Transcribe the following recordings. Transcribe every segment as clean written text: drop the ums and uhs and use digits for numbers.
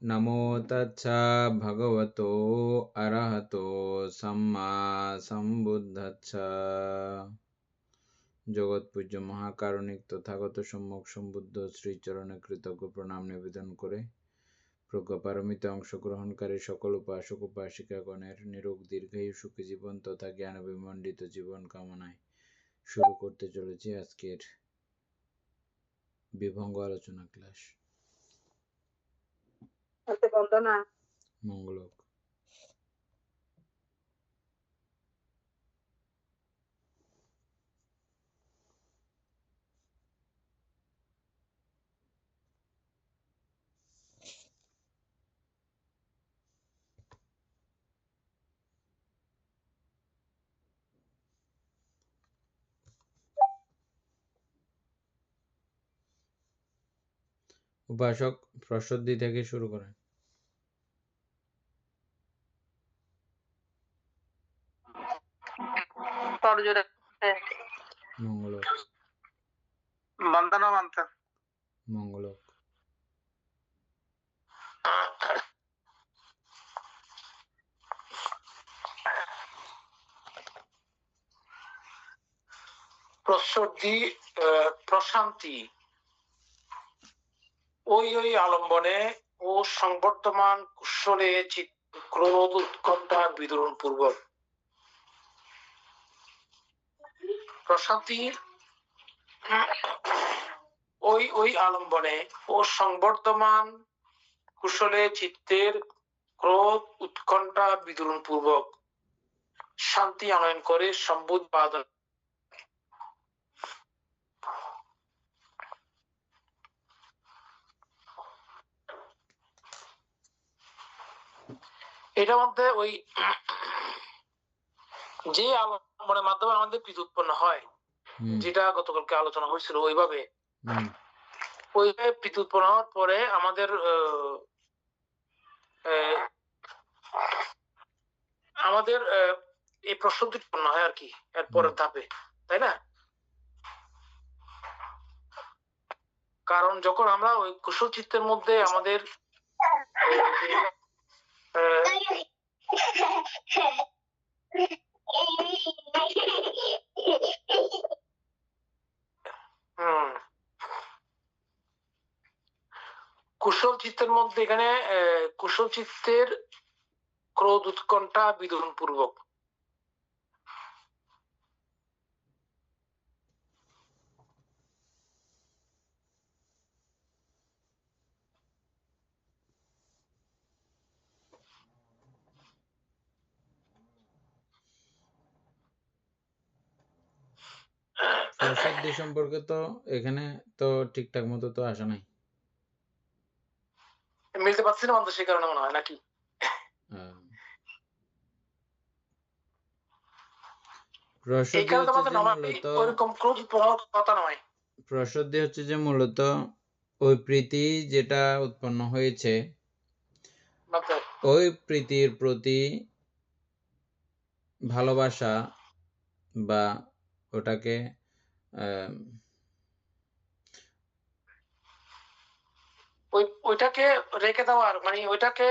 নমো তচ্ছা ভগবতো অরহতো সম্মা সম্বুদ্ধচ্ছা। জগৎ পূজ্য মহাকারণিক তথাগত সম্যক সম্বুদ্ধ শ্রীচরণে কৃতজ্ঞ প্রণাম নিবেদন করে প্রজ্ঞাপারমিতে অংশগ্রহণকারী সকল উপাসক উপাসিকাগণের নিরোগ দীর্ঘায়ু সুখী জীবন তথা জ্ঞান বিমণ্ডিত জীবন কামনায় শুরু করতে চলেছি আজকের বিভঙ্গ আলোচনা ক্লাস। মঙ্গলক। উপাসক প্রসদ্ধি থেকে শুরু করেন। মঙ্গলক। মঙ্গলক। প্রশান্তি ওই আলম্বনে ও সংবর্তমান কুশলে ক্রোধ উৎকণ্ঠা বিদরণ পূর্বক। প্রশান্তি ওই আলম্বনে ও সংবর্তমান কুশলে চিত্তের ক্রোধ উৎকণ্ঠা বিদরণ পূর্বক শান্তি আনয়ন করে সম্বুধ বাদন। এটার মধ্যে ওই যে আলম্বনের মাধ্যমে আমাদের প্রীতি উৎপন্ন হয়, যেটা গতকালকে আলোচনা হয়েছিল, ওইভাবে প্রীতি উৎপন্ন হওয়ার পরে আমাদের এই প্রসন্তি উৎপন্ন হয় আর কি এর পরের ধাপে, তাই না? কারণ যখন আমরা ওই কুশল চিত্তের মধ্যে আমাদের কুশল চিত্তের মধ্যে এখানে কুশল চিত্তের ক্রোধ উৎকণ্ঠা বিদরণ পূর্বক প্রসাদ্দি সম্পর্কে তো এখানে তো ঠিকঠাক মতো তো আসা নাই, মিলতে পারছি না সে কারণে মনে হয় নাকি। প্রসদ্ধি হচ্ছে যে মূলত ওই প্রীতি যেটা উৎপন্ন হয়েছে ওই প্রীতির প্রতি ভালোবাসা বা ওটাকে ওইটাকে রেখে দেওয়ার মানে ওইটাকে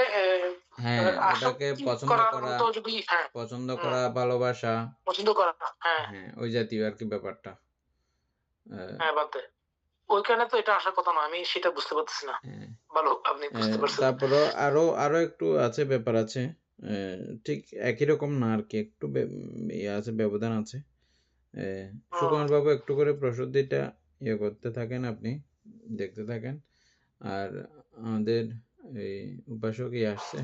পছন্দ করা ভালোবাসা পছন্দ করা, হ্যাঁ ওই জাতীয় আর কি ব্যাপারটা। ওইখানে তো এটা আসার কথা না, আমি সেটা বুঝতে পারতেছি না। ভালো, আপনি বুঝতে পারছেন। তারপরে আরো একটু আছে, ব্যাপার আছে, ঠিক একই রকম না আর কি, একটু আছে, ব্যবধান আছে। সুকুমার বাবু একটু করে প্রসদ্ধিটা করতে থাকেন, আপনি দেখতে থাকেন। আর আমাদের এই উপাসক আসছে,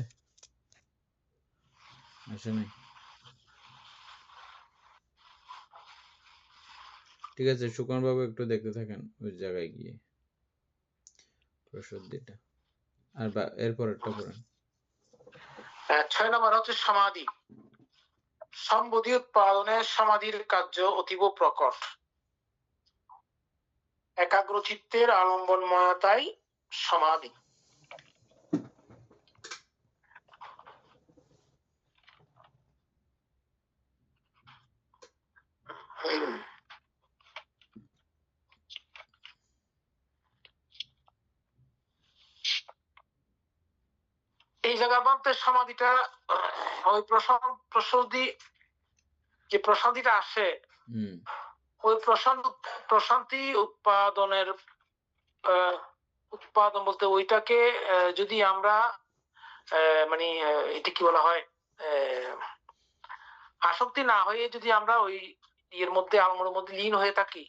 আসে নাই? ঠিক আছে, সুকুমার বাবু একটু দেখতে থাকেন ওই জায়গায় গিয়ে প্রসদ্ধিটা, আর এরপরেরটা পড়েন। 6 নম্বর হচ্ছে সমাধি। সম্বোধি উৎপাদনে সমাধির কার্য অতীব প্রকট। একাগ্রচিত্তের আলম্বনময়তাই সমাধি। এই জায়গার মধ্যে সমাধিটা ওই প্রসাদি যে প্রশান্তিটা আসে, ওই প্রশান্তি উৎপাদনের উৎপাদন বলতে ওইটাকে যদি আমরা মানে এটা কি বলা হয়, আসক্তি না হয়ে যদি আমরা ওই ইয়ের মধ্যে আলমোড়ের মধ্যে লীন হয়ে থাকি,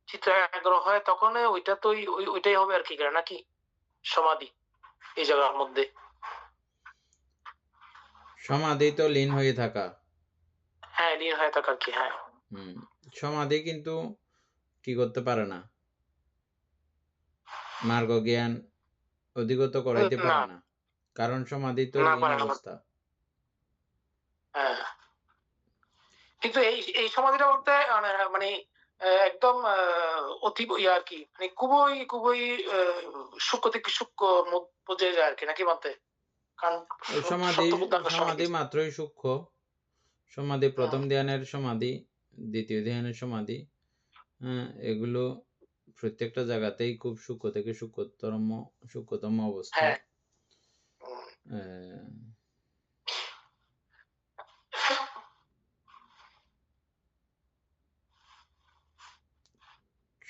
চিত্র আগ্রহ হয়, তখন ওইটা তো ওইটাই হবে আর কি, নাকি সমাধি এই জায়গার মধ্যে। সমাধি তো লীন হয়ে থাকা। হ্যাঁ, লীন হয়ে থাকা আর কি। হ্যাঁ, সমাধি কিন্তু কি করতে পারে না, মার্গ জ্ঞান অধিগত করাইতে পারে না, কারণ সমাধি তো লীন অবস্থা। হ্যাঁ, কিন্তু এই সমাধিটা বলতে মানে একদম অতি ইয়ে আর কি, মানে খুবই সূক্ষ্ম থেকে সূক্ষ্ম পর্যায়ে যায় আর কি, নাকি বলতে? কারণ সমাধি মাত্রই সূক্ষ্ম। সমাধি প্রথম ধ্যানের সমাধি, দ্বিতীয় ধ্যানের সমাধি, এগুলো প্রত্যেকটা জায়গাতেই খুব সূক্ষ্ম থেকে সূক্ষ্মতম অবস্থা।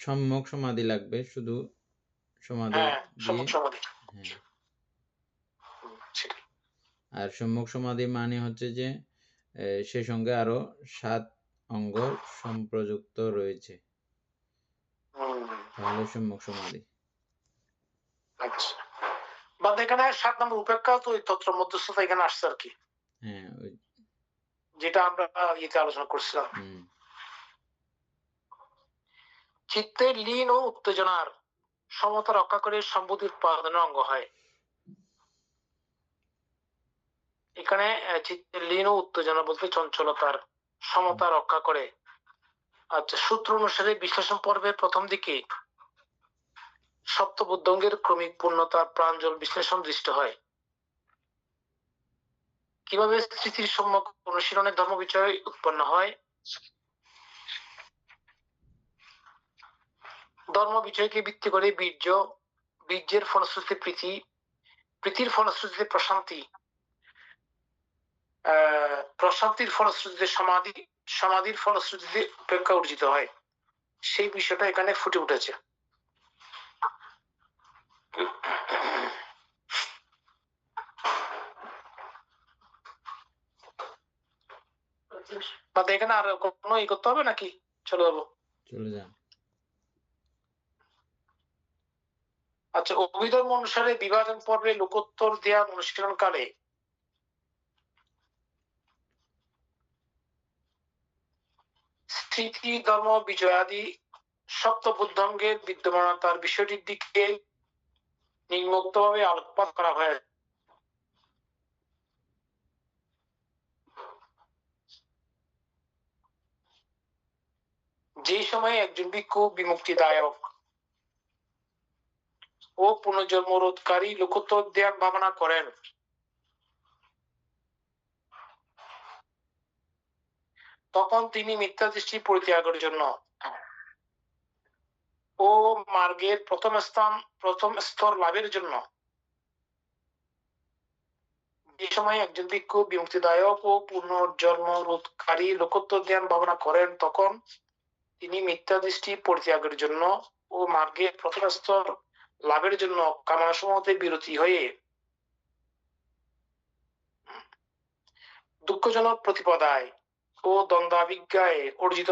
সম্যক সমাধি লাগবে, শুধু সমাধি আর সম্যক সমাধি মানে হচ্ছে যে সে সঙ্গে আরো 7 অঙ্গ সম্প্রযুক্ত রয়েছে, তাহলে সম্যক সমাধি। আচ্ছা, বাদ এখানে 7 নম্বর উপেক্ষা তো ওই তন্ত্র মধ্যস্থতা এখানে আসছে আর কি। হ্যাঁ, যেটা আমরা ইয়েতে আলোচনা করছিলাম। চিত্তের লীন ও উত্তেজনার সমতা রক্ষা করে সম্পত্তি উৎপাদনের অঙ্গ হয়। এখানে চিত্তের লীন ও উত্তেজনা বলতে চঞ্চলতার সমতা রক্ষা করে। আচ্ছা, সূত্র অনুসারে বিশ্লেষণ পর্বের প্রথম দিকে সপ্তবুদ্ধঙ্গের ক্রমিক পূর্ণতার প্রাঞ্জল বিশ্লেষণ দৃষ্ট হয়। কিভাবে স্মৃতির সম্যক অনুশীলনের ধর্ম বিষয় উৎপন্ন হয়? ধর্ম বিষয়কে ভিত্তি করে বীর্যের ফলশ্রুতিতে প্রীতি, প্রীতির ফলশ্রুতিতে প্রশান্তি, প্রশান্তির ফলশ্রুতিতে সমাধি, সমাধির ফলশ্রুতিতে উপেক্ষা অর্জিত হয়। সেই বিষয়টা এখানে ফুটে উঠেছে। এখানে আর কোনো ই করতে হবে নাকি? চলে যাবো, চলে যান। আচ্ছা, অভিধর্ম অনুসারে বিভাজন পর্বে লোকোত্তর ধ্যান অনুশীলন কালে স্থিতি, ধর্ম, বিজয়াদি সপ্তবুদ্ধঙ্গের বিদ্যমানতার বিষয়টির দিকে নির্মুক্তভাবে আলোকপাত করা হয়। যে সময়ে একজন ভিক্ষু বিমুক্তিদায়ক ও পুনর্জন্ম রোধকারী লোকোত্তর ধ্যান ভাবনা করেন, তখন তিনি মিথ্যা দৃষ্টি পরিত্যাগের জন্য ও মার্গের প্রথম স্তর লাভের জন্য, যে সময় একজন ভিক্ষু বিমুক্তিদায়ক ও পুনর্জন্ম রোধকারী লোকোত্তর ধ্যান ভাবনা করেন, তখন তিনি মিথ্যা দৃষ্টি পরিত্যাগের জন্য ও মার্গের প্রথম স্তর লাভের জন্য কামনা সমূহতে বিরতি হয়ে দুঃখজনক প্রতিপদায় ও দ্বন্দ্বাভিজ্ঞায় অর্জিত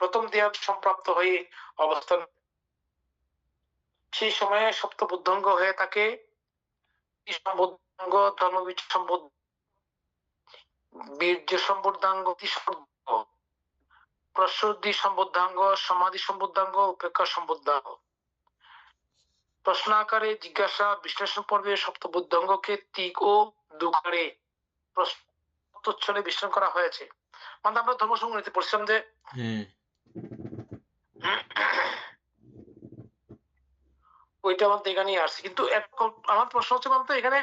প্রথম ধ্যান সম্প্রাপ্ত হয়ে অবস্থান। সেই সময়ে সপ্তবুদ্ধঙ্গ হয়ে থাকে সম্বুদ্ধাঙ্গ, ধর্মবীজ সম্বুদ্ধ, বীর্য সম্বুদ্ধাঙ্গ, প্রসুদ্ধি সম্বুদ্ধাঙ্গ, সমাধি সম্বুদ্ধাঙ্গ, উপেক্ষা সম্বুদ্ধাঙ্গ। প্রশ্ন আকারে জিজ্ঞাসা বিশ্লেষণ পর্বে সপ্তবুদ্ধঙ্গকে তিক ও দুকারে প্রশ্নোচ্ছলে বিশ্লেষণ করা হয়েছে। মানে আমরা ধর্মসংগ্রহীতে পড়ছিলাম যে ওইটা আমাদের এখানেই আসছে। কিন্তু আমার প্রশ্ন হচ্ছে বলতে এখানে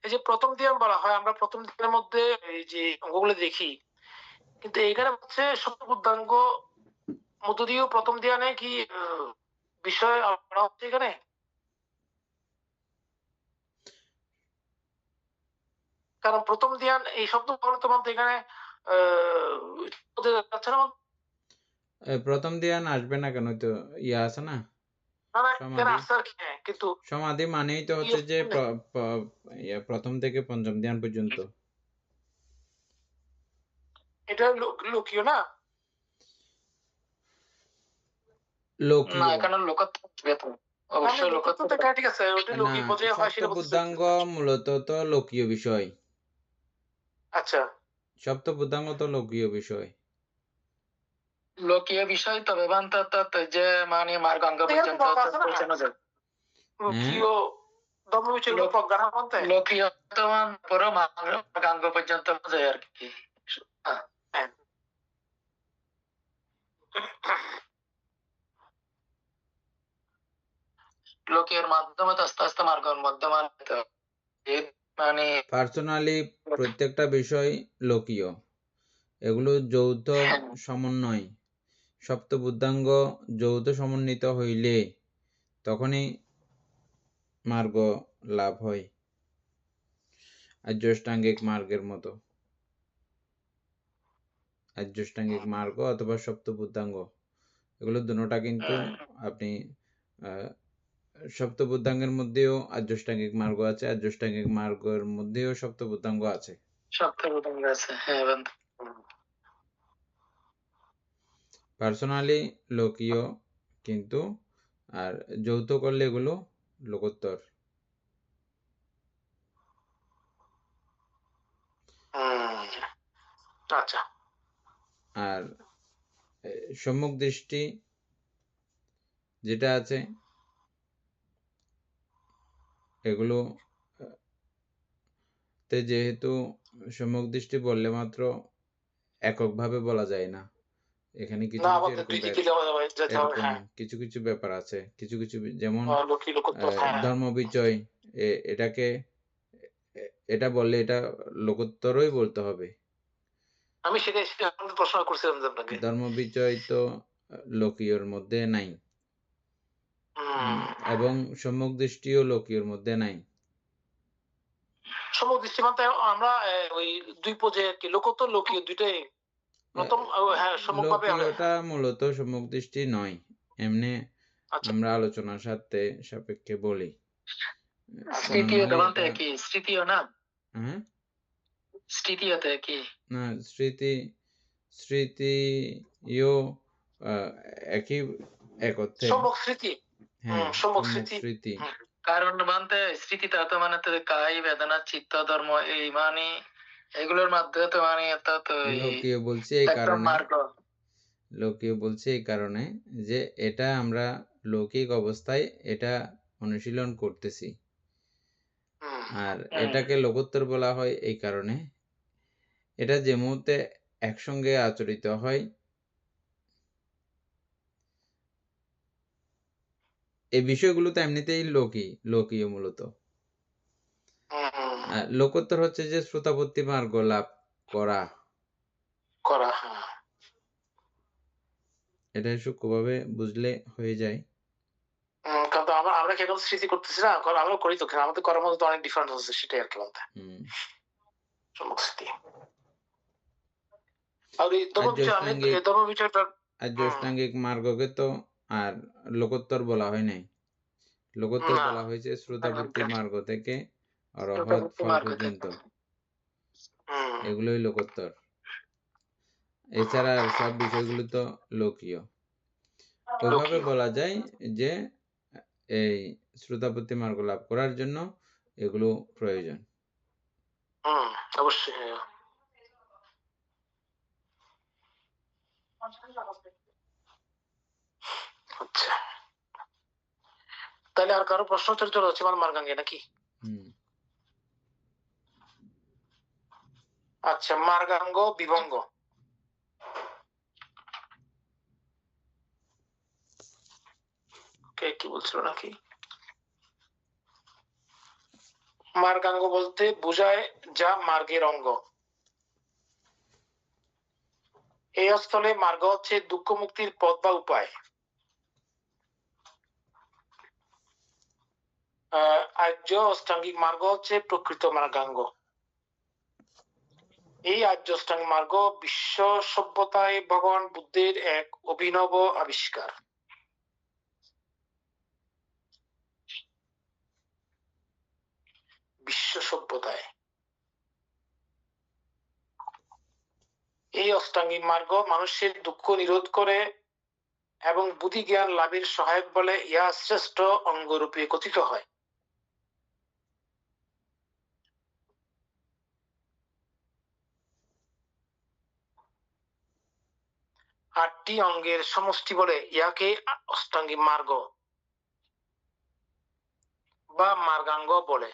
এই যে প্রথম ধ্যান বলা হয়, আমরা প্রথম ধ্যানের মধ্যে এই যে অঙ্গগুলো দেখি, কিন্তু এখানে হচ্ছে সপ্তবুদ্ধাঙ্গ মধ্য দিয়েও প্রথম ধ্যানে কি বিষয় হচ্ছে এখানে? কারণ প্রথম ধ্যান এই শব্দ বলে তোমার এখানে বোঝা যাচ্ছে না? প্রথম ধ্যান আসবে না কেন? তো ইয়া আছে না না, না, এখানে সমাধি। আসছে আর কি, হ্যাঁ, কিন্তু সমাধি মানেই তো হচ্ছে যে প্রথম থেকে পঞ্চম ধ্যান পর্যন্ত। এটা লোকীয় না? না, লোকীয় এখানে লোকত্ব আসবে তো। অবশ্যই লোকত্ব তো ঠিক আছে, ওটা না, লৌকিক পর্যায়ে হয় সেটা বলতেছি। সপ্তবুদ্ধাঙ্গ মূলত তো লোকীয় বিষয়। আচ্ছা, সপ্তবুদ্ধাঙ্গ তো লোকীয় বিষয়। লোকীয় বিষয় তবে বান্তত যে মানে মার্গাঙ্গ এখানে পর্যন্ত কথা আছে না? পৌঁছানো যায়। লৌকিক ধর্ম বিষয়গুলো প্রজ্ঞান মতে লোকীয় বর্তমান পুরো মার্গাঙ্গ পর্যন্ত যায় আর কি। হ্যাঁ। লোকের মাধ্যমে তো আস্তে আস্তে মার্গের মাধ্যমে মানে পার্সোনালি প্রত্যেকটা বিষয় লোকীয়। এগুলো যৌথ সমন্বয়। সপ্তবুদ্ধাঙ্গ যৌথ সমন্বিত হইলে তখনই মার্গ লাভ হয়, আর্যাষ্টাঙ্গিক মার্গের মতো। আর্যাষ্টাঙ্গিক মার্গ অথবা সপ্তবুদ্ধাঙ্গ এগুলো দুটোটা কিন্তু আপনি সপ্তবুদ্ধাঙ্গের মধ্যেও আর্যাষ্টাঙ্গিক মার্গ আছে, আর্যাষ্টাঙ্গিক মার্গের মধ্যেও সপ্তবুদ্ধাঙ্গ আছে। সপ্তবুদ্ধাঙ্গ আছে, হ্যাঁ বন্ধু। পার্সোনালি লোকীয়, কিন্তু আর যৌথ করলে এগুলো লোকোত্তর। আচ্ছা। আর সম্মুখ দৃষ্টি যেটা আছে এগুলো তে যেহেতু সম্মুখ দৃষ্টি বললে মাত্র এককভাবে বলা যায় না, এখানে কিছু না, কিছু আমাদের দুই দিকে যেতে হবে, এরকম হ্যাঁ। কিছু কিছু ব্যাপার আছে, কিছু কিছু যেমন লোকত্ব, হ্যাঁ। ধর্মবিচয়, এটাকে এটা বললে এটা লোকোত্তরই বলতে হবে। আমি সেটাই প্রশ্ন করছিলাম যে আপনাকে। ধর্মবিচয় তো লোকীয়র মধ্যে নাই, এবং সম্মুখ দৃষ্টিও লোকীয়র মধ্যে নাই। সম্মুখ দৃষ্টি বলতে আমরা ওই দুই পর্যায়ে আর কি, লোকত্ব লোকীয় দুইটাই প্রথম, হ্যাঁ, সম্মুখভাবে লোকীয়টা মূলত সম্মুখ দৃষ্টি নয়, এমনি আচ্ছা। আমরা আলোচনার সাপেক্ষে বলি। তৃতীয় বলতে কি তৃতীয় না? হ্যাঁ, তৃতীয়তে কি না, স্মৃতিও একই এক অর্থে। সম্মুখ স্মৃতি। হ্যাঁ, সম্মুখ সম্মুখ স্মৃতি। স্মৃতি। কারণ বলতে স্মৃতিটা তো মানে তো কাই বেদনা চিত্ত ধর্ম এই মানে এগুলোর মাধ্যমে তো মানে তো লোকীয় বলছি এই কারণে, লোকীয় বলছি এই কারণে যে এটা আমরা লৌকিক অবস্থায় এটা অনুশীলন করতেছি, আর এটাকে লোকোত্তর বলা হয় এই কারণে এটা যে মুহূর্তে একসঙ্গে আচরিত হয়, এই বিষয়গুলো তো এমনিতেই লোকীয় মূলত। লোকোত্তর হচ্ছে যে শ্রোতাপত্তি মার্গ লাভ করা। এটা সূক্ষ্মভাবে বুঝলে হয়ে যায়। কিন্তু আমরা কেবল স্মৃতি করতেছি না, আমরা করি তো, আমাদের করার মধ্যে তো অনেক ডিফারেন্স আছে, সেটাই আর কি বলতে। সম্মুখ স্মৃতি আর এই আর্যাষ্টাঙ্গিক মার্গকে তো আর লোকোত্তর বলা হয় নাই, লোকোত্তর বলা হয়েছে শ্রোতাপত্তি মার্গ থেকে অরহৎ ফল পর্যন্ত, এগুলোই লোকোত্তর। এছাড়া সব বিষয়গুলো তো লোকীয়। ওইভাবে বলা যায় যে এই শ্রোতাপত্তি মার্গ লাভ করার জন্য এগুলো প্রয়োজন। অবশ্যই। আচ্ছা, তাহলে আর কারো প্রশ্ন চলে হচ্ছে মার্গাঙ্গে নাকি? আচ্ছা, মার্গাঙ্গ বিভঙ্গ। কি বলছিল নাকি? মার্গাঙ্গ বলতে বোঝায় যা মার্গের অঙ্গ। এই স্থলে মার্গ হচ্ছে দুঃখ মুক্তির পথ বা উপায়। আর্য অষ্টাঙ্গিক মার্গ হচ্ছে প্রকৃত মার্গাঙ্গ। এই আর্য অষ্টাঙ্গিক মার্গ বিশ্ব সভ্যতায় ভগবান বুদ্ধের এক অভিনব আবিষ্কার। বিশ্ব সভ্যতায় এই অষ্টাঙ্গিক মার্গ মানুষের দুঃখ নিরোধ করে এবং বুদ্ধি জ্ঞান লাভের সহায়ক বলে ইহা শ্রেষ্ঠ অঙ্গরূপে কথিত হয়। আটটি অঙ্গের সমষ্টি বলে ইহাকে অষ্টাঙ্গিক মার্গ বা মার্গাঙ্গ বলে।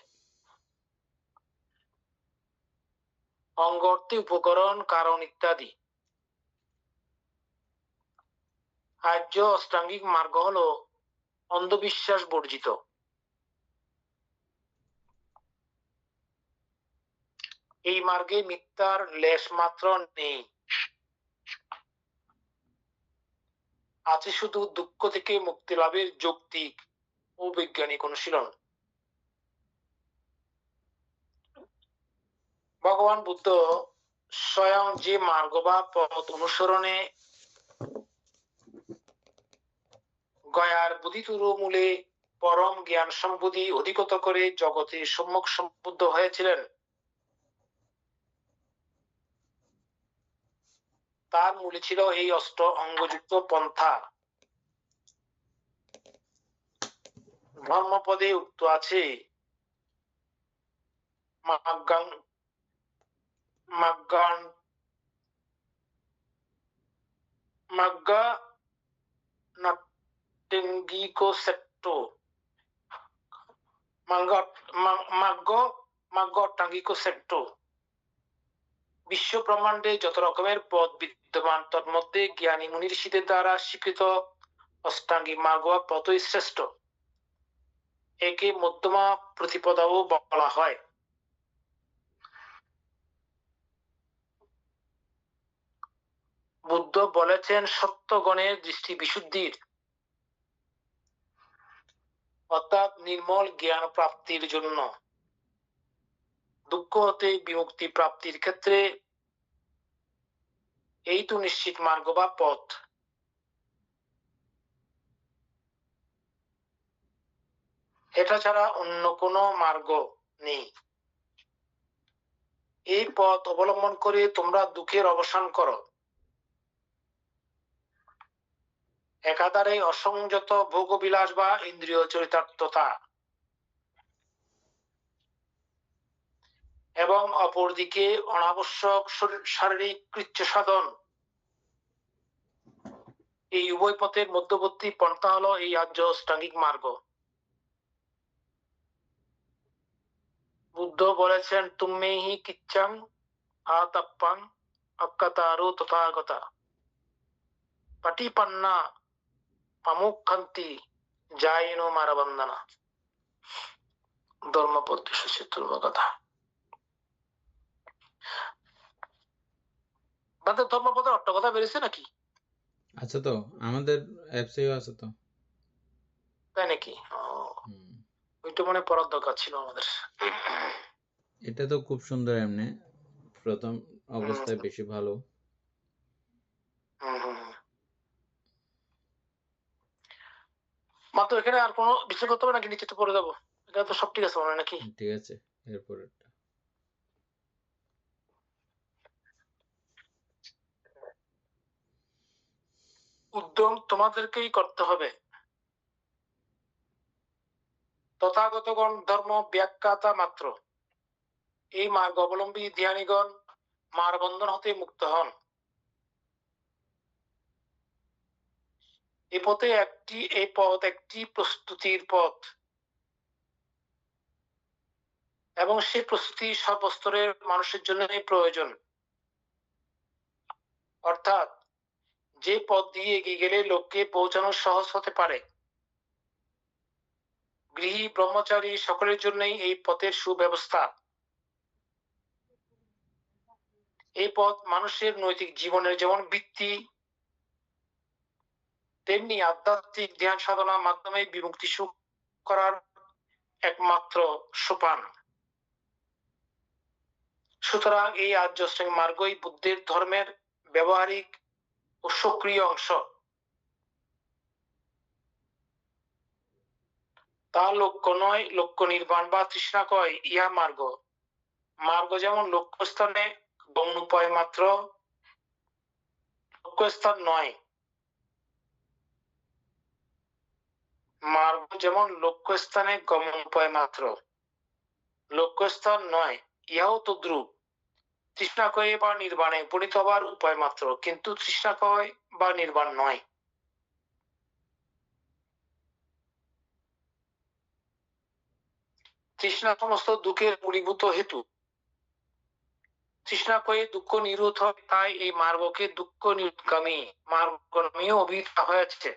অঙ্গ অর্থে উপকরণ, কারণ ইত্যাদি। আর্য অষ্টাঙ্গিক মার্গ হলো অন্ধবিশ্বাস বর্জিত। এই মার্গে মিথ্যার লেশ মাত্র নেই, আছে শুধু দুঃখ থেকে মুক্তি লাভের যৌক্তিক ও বৈজ্ঞানিক অনুশীলন। ভগবান বুদ্ধ স্বয়ং যে মার্গ বা পথ অনুসরণে গয়ার বোধিতুরু মূলে পরম জ্ঞান সম্বুদ্ধি অধিগত করে জগতে সম্যক সম্বুদ্ধ হয়েছিলেন, তার মূলে ছিল এই অষ্ট অঙ্গযুক্ত পন্থা। ধর্মপদে উক্ত আছে বিশ্ব ব্রহ্মাণ্ডে যত রকমের পথ বিদ্যমান তন্মধ্যে জ্ঞানী মুনি ঋষিদের দ্বারা স্বীকৃত অষ্টাঙ্গিক মার্গ বা পথই শ্রেষ্ঠ। একে মধ্যমা প্রতিপদাও বলা হয়। বুদ্ধ বলেছেন সত্যগণের দৃষ্টি বিশুদ্ধির অর্থাৎ নির্মল জ্ঞান প্রাপ্তির জন্য, দুঃখ হতে বিমুক্তি প্রাপ্তির ক্ষেত্রে এই তো নিশ্চিত মার্গ বা পথ। এটা ছাড়া অন্য কোনো মার্গ নেই। এই পথ অবলম্বন করে তোমরা দুঃখের অবসান করো। একাধারে অসংযত ভোগবিলাস বা ইন্দ্রিয় চরিতার্থতা এবং অপরদিকে অনাবশ্যক শারীরিক কৃচ্ছ সাধন, এই উভয় পথের মধ্যবর্তী পন্থা হলো এই আর্য অষ্টাঙ্গিক মার্গ। বুদ্ধ বলেছেন তুম্মেহি কিচ্ছাং আতাপ্পাং অক্কাতারু তথাগতা পাটিপান্না পামুক্ষান্তি জায়নো মারাবন্দনা। ধর্মপদ 276 কথা। ধর্মপদের অর্থ কথা বেরিয়েছে নাকি? আচ্ছা, তো আমাদের অ্যাপসেও আছে তো। তাই নাকি? ওইটা মনে পড়ার দরকার ছিল আমাদের। এটা তো খুব সুন্দর, এমনি প্রথম অবস্থায় বেশি ভালো। মাত্র এখানে আর কোনো বিষয় করতে হবে নাকি? নিচে তো পড়ে যাবো, এটা তো সব ঠিক আছে মনে হয় নাকি? ঠিক আছে, এরপরেরটা উদ্যম তোমাদেরকেই করতে হবে। তথাগতগণ ধর্ম ব্যাখ্যাতা মাত্র। এই মার্গ অবলম্বী ধ্যানীগণ মার বন্ধন হতে মুক্ত হন। এই পথ একটি প্রস্তুতির পথ এবং সেই প্রস্তুতি সর্বস্তরের মানুষের জন্য প্রয়োজন। অর্থাৎ যে পথ দিয়ে এগিয়ে গেলে লোককে পৌঁছানো সহজ হতে পারে। গৃহী ব্রহ্মচারী সকলের জন্যই এই পথের সুব্যবস্থা। এই পথ মানুষের নৈতিক জীবনের যেমন ভিত্তি, তেমনি আধ্যাত্মিক ধ্যান সাধনার মাধ্যমে বিমুক্তি সুখ করার একমাত্র সোপান। সুতরাং এই আর্য অষ্টাঙ্গিক মার্গই বুদ্ধের ধর্মের ব্যবহারিক ও সক্রিয় অংশ। তা লক্ষ্য নয়, লক্ষ্য নির্বাণ বা তৃষ্ণা কয় ইহা মার্গ। মার্গ যেমন লক্ষ্যস্থানে গমন উপায় মাত্র, লক্ষ্যস্থান নয়। মার্গ যেমন লক্ষ্যস্থানে গমন উপায় মাত্র, লক্ষ্যস্থান নয়, ইহাও তদ্রূপ। তৃষ্ণা কয়ে বা নির্বাণে উপনীত হবার উপায় মাত্র, কিন্তু তৃষ্ণা কয় বা নির্বাণ নয়। তৃষ্ণা সমস্ত দুঃখের মূলীভূত হেতু। তৃষ্ণা কয়ে দুঃখ নিরোধ হয়, তাই এই মার্গকে দুঃখ নিরোধগামী মার্গ নামেও অভিহিত হয়েছে।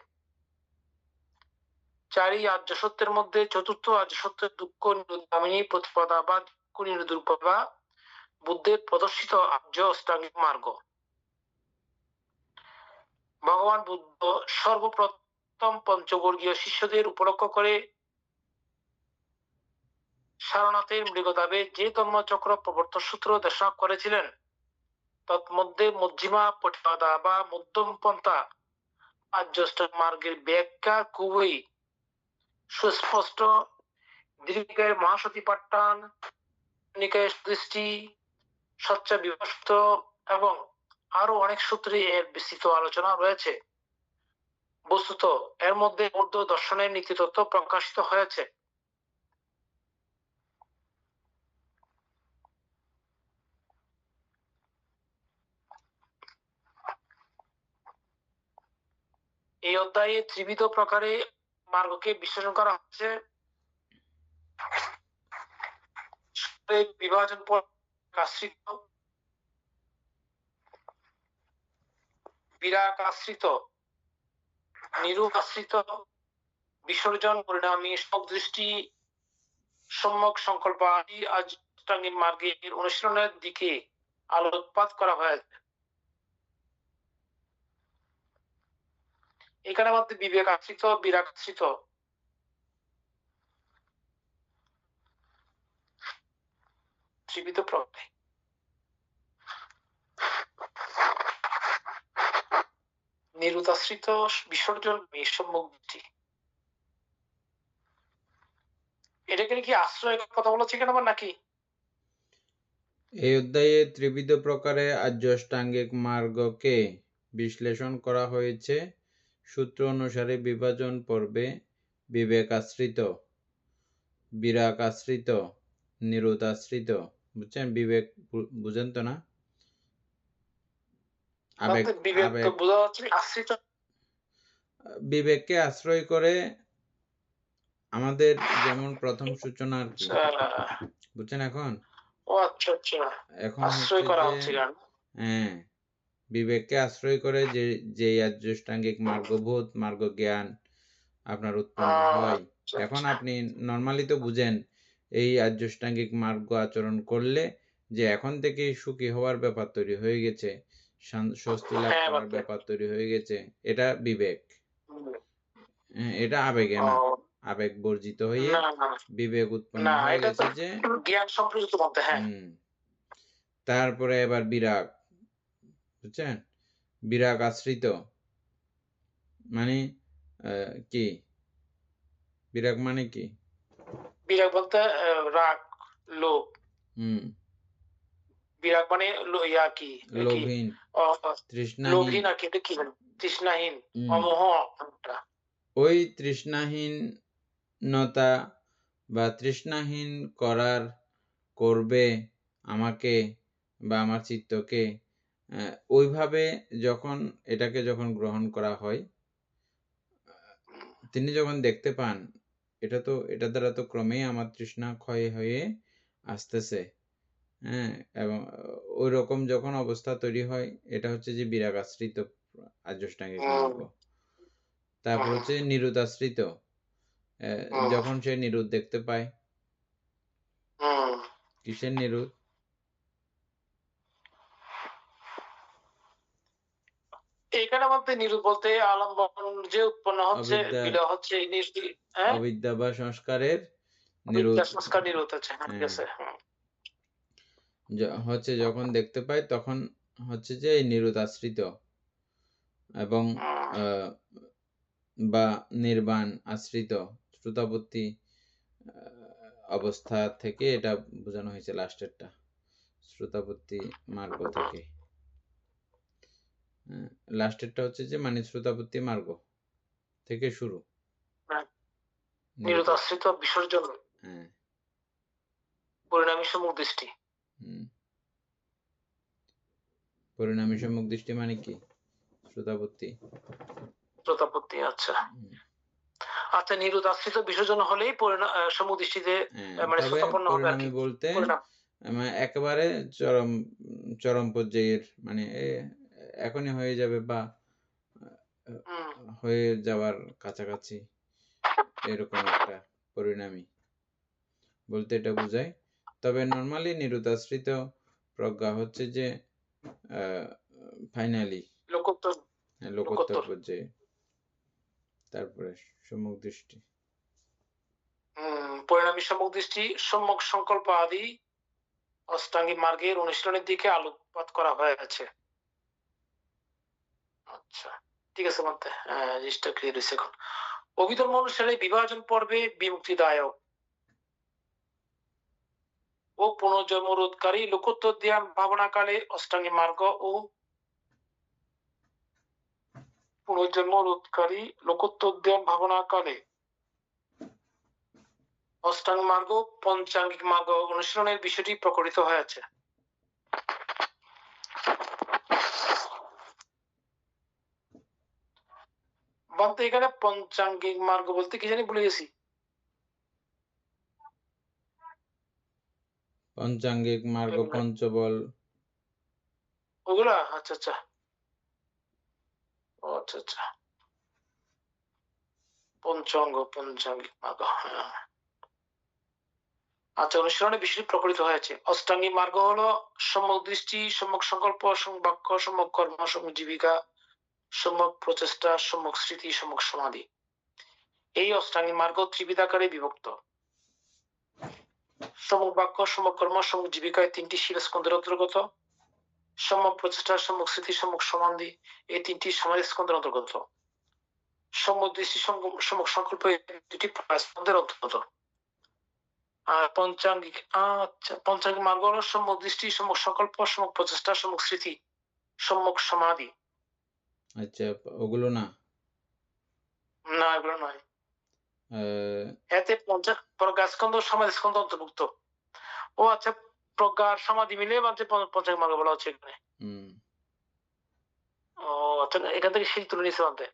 চারি আর্য সত্যের মধ্যে চতুর্থ আর্য সত্যের দুঃখ নিরোধগামিনী প্রতিপদা বা দুঃখ নিরোধ রূপা বুদ্ধের প্রদর্শিত আর্য অষ্টাঙ্গিক মার্গ। ভগবান বুদ্ধ সর্বপ্রথম পঞ্চবর্গীয় শিষ্যদের উপলক্ষ করে সারনাথের মৃগদাবে যে ধর্মচক্র প্রবর্তন সূত্র দেশনা করেছিলেন, তন্মধ্যে মধ্যিমা প্রতিপদা বা মধ্যম পন্থা আর্য অষ্টাঙ্গিক মার্গের ব্যাখ্যা খুবই সুস্পষ্ট। দীর্ঘিকায় মহাসতী পাট্টান, নিকায় দৃষ্টি, সচ্চা বিভক্ত এবং আরো অনেক সূত্রে এর বিস্তৃত আলোচনা রয়েছে। বস্তুত এর মধ্যে বৌদ্ধ দর্শনের নীতি তত্ত্ব প্রকাশিত হয়েছে। এই অধ্যায়ে ত্রিবিধ প্রকারে মার্গকে বিশ্লেষণ করা হচ্ছে। বিভাজন আশ্রিত, বিরাগ আশ্রিত, নিরূপ আশ্রিত, বিসর্জন পরিণামী, দৃষ্টি, সম্যক সংকল্প আদি অষ্টাঙ্গিক মার্গের অনুশীলনের দিকে আলোকপাত করা হয়েছে। এখানে মধ্যে বিবেক আশ্রিত, বিরাগ আশ্রিত, ত্রিবিধ প্রকারে। নিরুত আশ্রিত, বিসর্জন, সম্যক দৃষ্টি। এটাকে কি আশ্রয় কথা বলেছে কেন নাকি? এই অধ্যায়ে ত্রিবিধ প্রকারে আর্য অষ্টাঙ্গিক মার্গকে বিশ্লেষণ করা হয়েছে। সূত্র অনুসারে বিভাজন পর্বে বিবেক আশ্রিত, বিরাগ আশ্রিত, নিরোধ আশ্রিত, বুঝছেন? বিবেক বুঝেন তো না? আবেগ, বিবেককে আশ্রয় করে আমাদের যেমন প্রথম সূচনা আর কি, বুঝছেন? এখন এখন হচ্ছে যে হ্যাঁ, বিবেককে আশ্রয় করে যে আর্যষ্টাঙ্গিক মার্গবোধ, মার্গ জ্ঞান আপনার উৎপন্ন হয়। এখন আপনি নর্মালি তো বুঝেন এই আর্যষ্টাঙ্গিক মার্গ আচরণ করলে যে এখন থেকে সুখী হওয়ার ব্যাপার তৈরি হয়ে গেছে, স্বস্তি লাভ করার ব্যাপার তৈরি হয়ে গেছে, এটা বিবেক। এটা আবেগে না, আবেগ বর্জিত হয়ে বিবেক উৎপন্ন হয়ে গেছে যে জ্ঞান সম্পৃক্ত মধ্যে। হ্যাঁ, তারপরে এবার বিরাগ, বুঝছেন? বিরাগ আশ্রিত মানে কি? বিরাগ মানে কি? বিরাগ বলতে রাগ, লোভ। বিরাগ মানে ইয়া কি? লোভহীন, তৃষ্ণাহীন। লোভহীন আর কি? এটা কি? তৃষ্ণাহীন, অমোহ। ওই তৃষ্ণাহীনতা বা তৃষ্ণাহীন করবে আমাকে বা আমার চিত্তকে, ওইভাবে এটাকে যখন গ্রহণ করা হয়, তিনি যখন দেখতে পান এটা দ্বারা তো ক্রমেই আমার তৃষ্ণা ক্ষয় হয়ে আসতেছে, হ্যাঁ, এবং ওই রকম যখন অবস্থা তৈরি হয়, এটা হচ্ছে যে বিরাগ আশ্রিত আর্যষ্টাঙ্গিক মার্গ। তারপর হচ্ছে নিরোধ আশ্রিত, যখন সে নিরোধ দেখতে পায়। কিসের নিরোধ? এখানে মধ্যে নিরোধ বলতে আলম্বন যে উৎপন্ন হচ্ছে, বিলয় হচ্ছে, অবিদ্যা বা সংস্কারের নিরোধ, সংস্কার নিরোধ হচ্ছে। ঠিক আছে। হচ্ছে যখন দেখতে পাই তখন হচ্ছে যে এই নিরুদাশ্রিত এবং হুম, বা নির্বাণ আশ্রিত শ্রোতাপত্তি অবস্থা থেকে এটা বোঝানো হয়েছে লাস্টেরটা শ্রোতাপত্তি মার্গ থেকে। লাস্টেরটা হচ্ছে যে মানে শ্রোতাপত্তি মার্গ থেকে শুরু হ্যাঁ, নিরুদাশ্রিত। নিরুদাশ্রিত বিসর্জন হ্যাঁ। পরিণামী সম্মুখ দৃষ্টি। হুম। পরিণামী সম্মুখ দৃষ্টি মানে কি? শ্রোতাপত্তি। শ্রোতাপত্তি, আচ্ছা হুম। আচ্ছা, নিরুদাশ্রিত বিসর্জন হলেই সম্মুখ দৃষ্টিতে মানে তবে শ্রোতাপন্ন হবে আর কি। পরিণামী বলতে পরিণাম। একেবারে চরম চরম পর্যায়ের মানে এখনই হয়ে যাবে বা হুম, হয়ে যাওয়ার কাছাকাছি এরকম একটা পরিণামী বলতে এটা বোঝায়। তবে নর্মালি নিরুদাশ্রিত প্রজ্ঞা হচ্ছে যে ফাইনালি লোকোত্তর। লোকোত্তর লোকোত্তর। পর্যায়ে, তারপরে সম্মুখ দৃষ্টি। পরিণামী সম্মুখ দৃষ্টি, সম্যক সংকল্প আদি অষ্টাঙ্গিক মার্গের অনুশীলনের দিকে আলোকপাত করা হয়েছে। আচ্ছা, ঠিক আছে মানতে, জিনিসটা ক্লিয়ার হয়েছে এখন। অভিধর্ম অনুসারে বিভাজন পর্বে বিমুক্তিদায়ক ও পুনর্জন্ম রোধকারী লোকোত্তর ধ্যান ভাবনাকালে অষ্টাঙ্গিক মার্গ ও পুনর্জন্ম রোধকারী লোকোত্তর ধ্যান ভাবনাকালে অষ্টাঙ্গ মার্গ পঞ্চাঙ্গিক মার্গ অনুশীলনের বিষয়টি প্রকটিত হয়েছে। বলতে এখানে পঞ্চাঙ্গিক মার্গ বলতে কি জানি ভুলে গেছি। পঞ্চাঙ্গিক মার্গ, পঞ্চবল, ওগুলা, আচ্ছা আচ্ছা, ও আচ্ছা আচ্ছা, পঞ্চাঙ্গ পঞ্চাঙ্গিক মার্গ, হ্যাঁ। আচ্ছা, অনুশীলনের বিষয়টি প্রকটিত হয়েছে। অষ্টাঙ্গিক মার্গ হলো সম্যক দৃষ্টি, সম্যক সংকল্প, সম্যক বাক্য, সম্যক কর্ম, সম্যক জীবিকা, সম্যক প্রচেষ্টা, সম্যক স্মৃতি, সম্যক সমাধি। এই অষ্টাঙ্গিক মার্গ ত্রিবিধাকারে বিভক্ত। সম্যক বাক্য, সম্যক কর্ম, সম্যক জীবিকায় তিনটি শিরস্কন্ধের অন্তর্গত। সম্যক প্রচেষ্টা, সম্যক স্মৃতি, সম্যক সমাধি এই তিনটি সমাধি স্কন্ধের অন্তর্গত। সম্যক দৃষ্টি, সম্যক সংকল্প এই দুটি স্কন্ধের অন্তর্গত। আর পঞ্চাঙ্গিক, আচ্ছা, পঞ্চাঙ্গিক মার্গ হলো সম্যক দৃষ্টি, সম্যক সংকল্প, সম্যক প্রচেষ্টা, সম্যক স্মৃতি, সম্যক সমাধি। আচ্ছা ওগুলো না, না, এগুলো নয়। আহ, এতে প্রজ্ঞাস্কন্ধ সমাধি স্কন্ধ অন্তর্ভুক্ত। ও আচ্ছা, প্রজ্ঞা আর সমাধি মিলে মানে পঞ্চাঙ্গিক মার্গ বলা হচ্ছে এখানে। ও আচ্ছা, এখান থেকে সেই তুলে নিচ্ছে মানতে।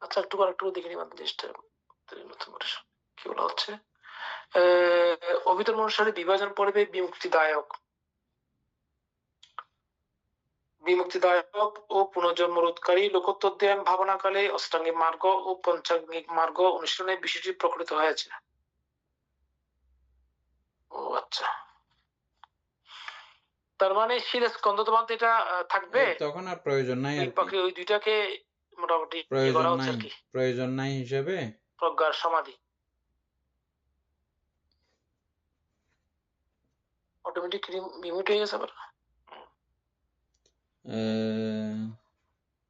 আচ্ছা, একটু দেখে নিই মানতে জিনিসটা নতুন করে কি বলা হচ্ছে। অভিধর্ম অনুসারে বিভাজন পর্বে বিমুক্তিদায়ক ও পুনর্জন্ম রোধকারী লোকোত্তর ধ্যান ভাবনাকালে অষ্টাঙ্গিক মার্গ ও পঞ্চাঙ্গিক মার্গ অনুশীলনের বিষয়টি প্রকটিত হয়েছে। ও আচ্ছা, তার মানে শিরস্কন্ধ তোমার এটা থাকবে, তখন আর প্রয়োজন নাই আর কি, বাকি ওই দুইটাকে মোটামুটি করা হচ্ছে আর কি, প্রয়োজন নাই হিসেবে প্রজ্ঞার সমাধি অটোমেটিক মিউট হয়ে গেছে আবার।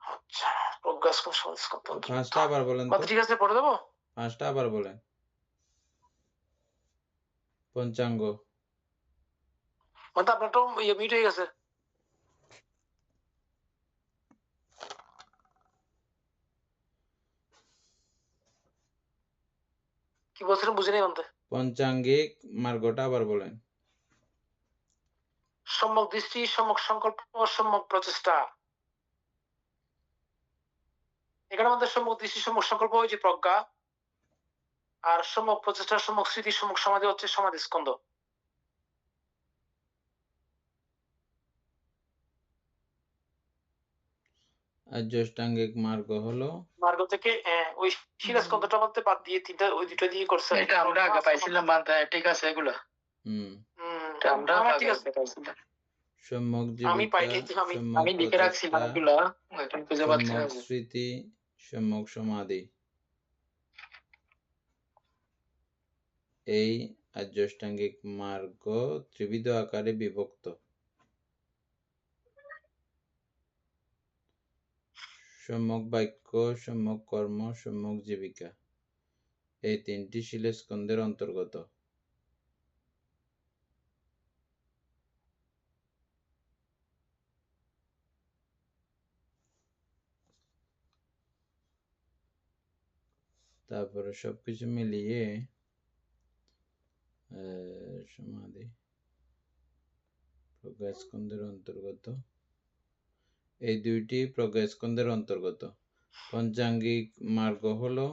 আচ্ছা, প্রজ্ঞাস্কন্ধ সমাধিস্কন্ধ ফার্স্টটা আবার বলেন তো, ঠিক আছে, পড়ে দেবো। ফার্স্টটা আবার বলেন। পঞ্চাঙ্গ মানে আপনার তো মিউট হয়ে গেছে। কি বলছিলেন বুঝে নেই বলতে। পঞ্চাঙ্গিক মার্গটা আবার বলেন। সম্যক দৃষ্টি, সম্যক সংকল্প, সম্যক প্রচেষ্টা। এখানে আমাদের সম্যক দৃষ্টি, সম্যক সংকল্প হয়েছে প্রজ্ঞা, আর সম্যক প্রচেষ্টা, সম্যক স্মৃতি, সম্যক সমাধি হচ্ছে সমাধি স্কন্ধ। আর্যষ্টাঙ্গিক মার্গ হলো মার্গ থেকে ওই শিরাস্কন্ধটা মধ্যে বাদ দিয়ে তিনটা ওই দুটো দিয়ে করছে। এটা আমরা আগে পাইছিলাম মানতে, ঠিক আছে এগুলো আমরা ঠিক আছে, সম্যক আমি পাইনি, জীবিকা, আমি লিখে রাখছিলাম এগুলো, এখন খুঁজে পাচ্ছি না। সম্যক স্মৃতি, সম্যক সমাধি, এই আর্যাষ্টাঙ্গিক মার্গ ত্রিবিধ আকারে বিভক্ত। সম্যক বাক্য, সম্যক কর্ম, সম্যক জীবিকা এই 3টি শিলস্কন্ধের অন্তর্গত। তারপরে সবকিছু মিলিয়ে সমাধি প্রজ্ঞাস্কন্ধের অন্তর্গত। এই 2টি প্রজ্ঞাস্কন্ধের অন্তর্গত। পঞ্চাঙ্গিক মার্গ হলো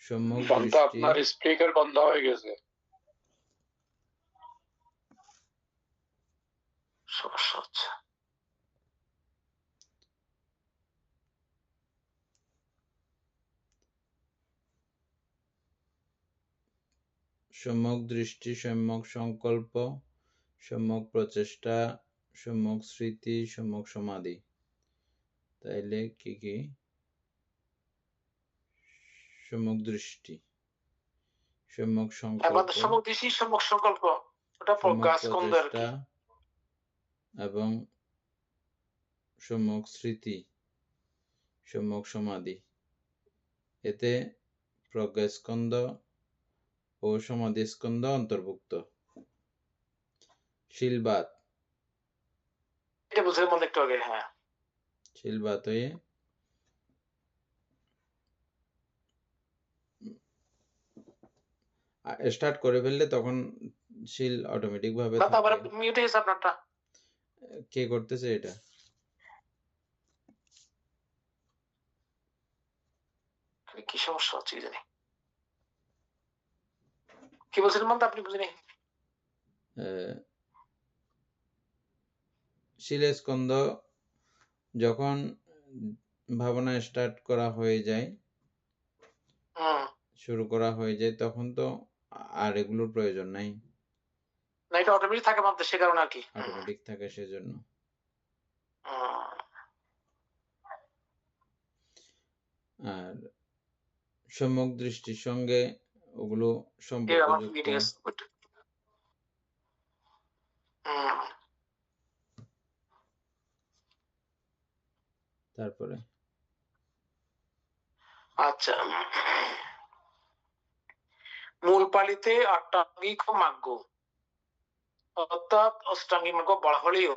সম্যক দৃষ্টি। আপনার স্পিকার বন্ধ হয়ে গেছে, সমস্যা হচ্ছে। সম্যক দৃষ্টি, সম্যক সংকল্প, সম্যক প্রচেষ্টা, সম্যক স্মৃতি, সম্যক সমাধি। তাইলে কি কি? সম্যক দৃষ্টি, সম্যক সংকল্প, সম্যক দৃষ্টি, সম্যক সংকল্প, ওটা প্রজ্ঞাস্কন্ধ আর কি। এবং সম্যক স্মৃতি, সম্যক সমাধি। এতে প্রজ্ঞাস্কন্ধ ও সমাধিস্কন্ধ অন্তর্ভুক্ত। শিলবাত, এটা বুঝে মনে একটু আগে। হ্যাঁ, শিলবাত হয়ে স্টার্ট করে ফেললে তখন শিল অটোমেটিক ভাবে আবার থাকে। মিউট হয়ে গেছে আপনারটা। কে করতেছে এটা? কি সমস্যা হচ্ছে কি জানি। কি বলছিলেন মানে আপনি বুঝিনি? শিলস্কন্ধ যখন ভাবনা স্টার্ট করা হয়ে যায়, শুরু করা হয়ে যায়, তখন তো আর এগুলোর প্রয়োজন নাই, না এটা অটোমেটিক থাকে মাত্র, সে কারণে আর কি। অটোমেটিক থাকে সেজন্য। আর সম্যক দৃষ্টির সঙ্গে ওগুলো সম্পর্কযুক্ত। তারপরে আচ্ছা, মূল পালিতে অষ্টাঙ্গিক মার্গ অর্থাৎ অষ্টাঙ্গিক মার্গ বলা হলেও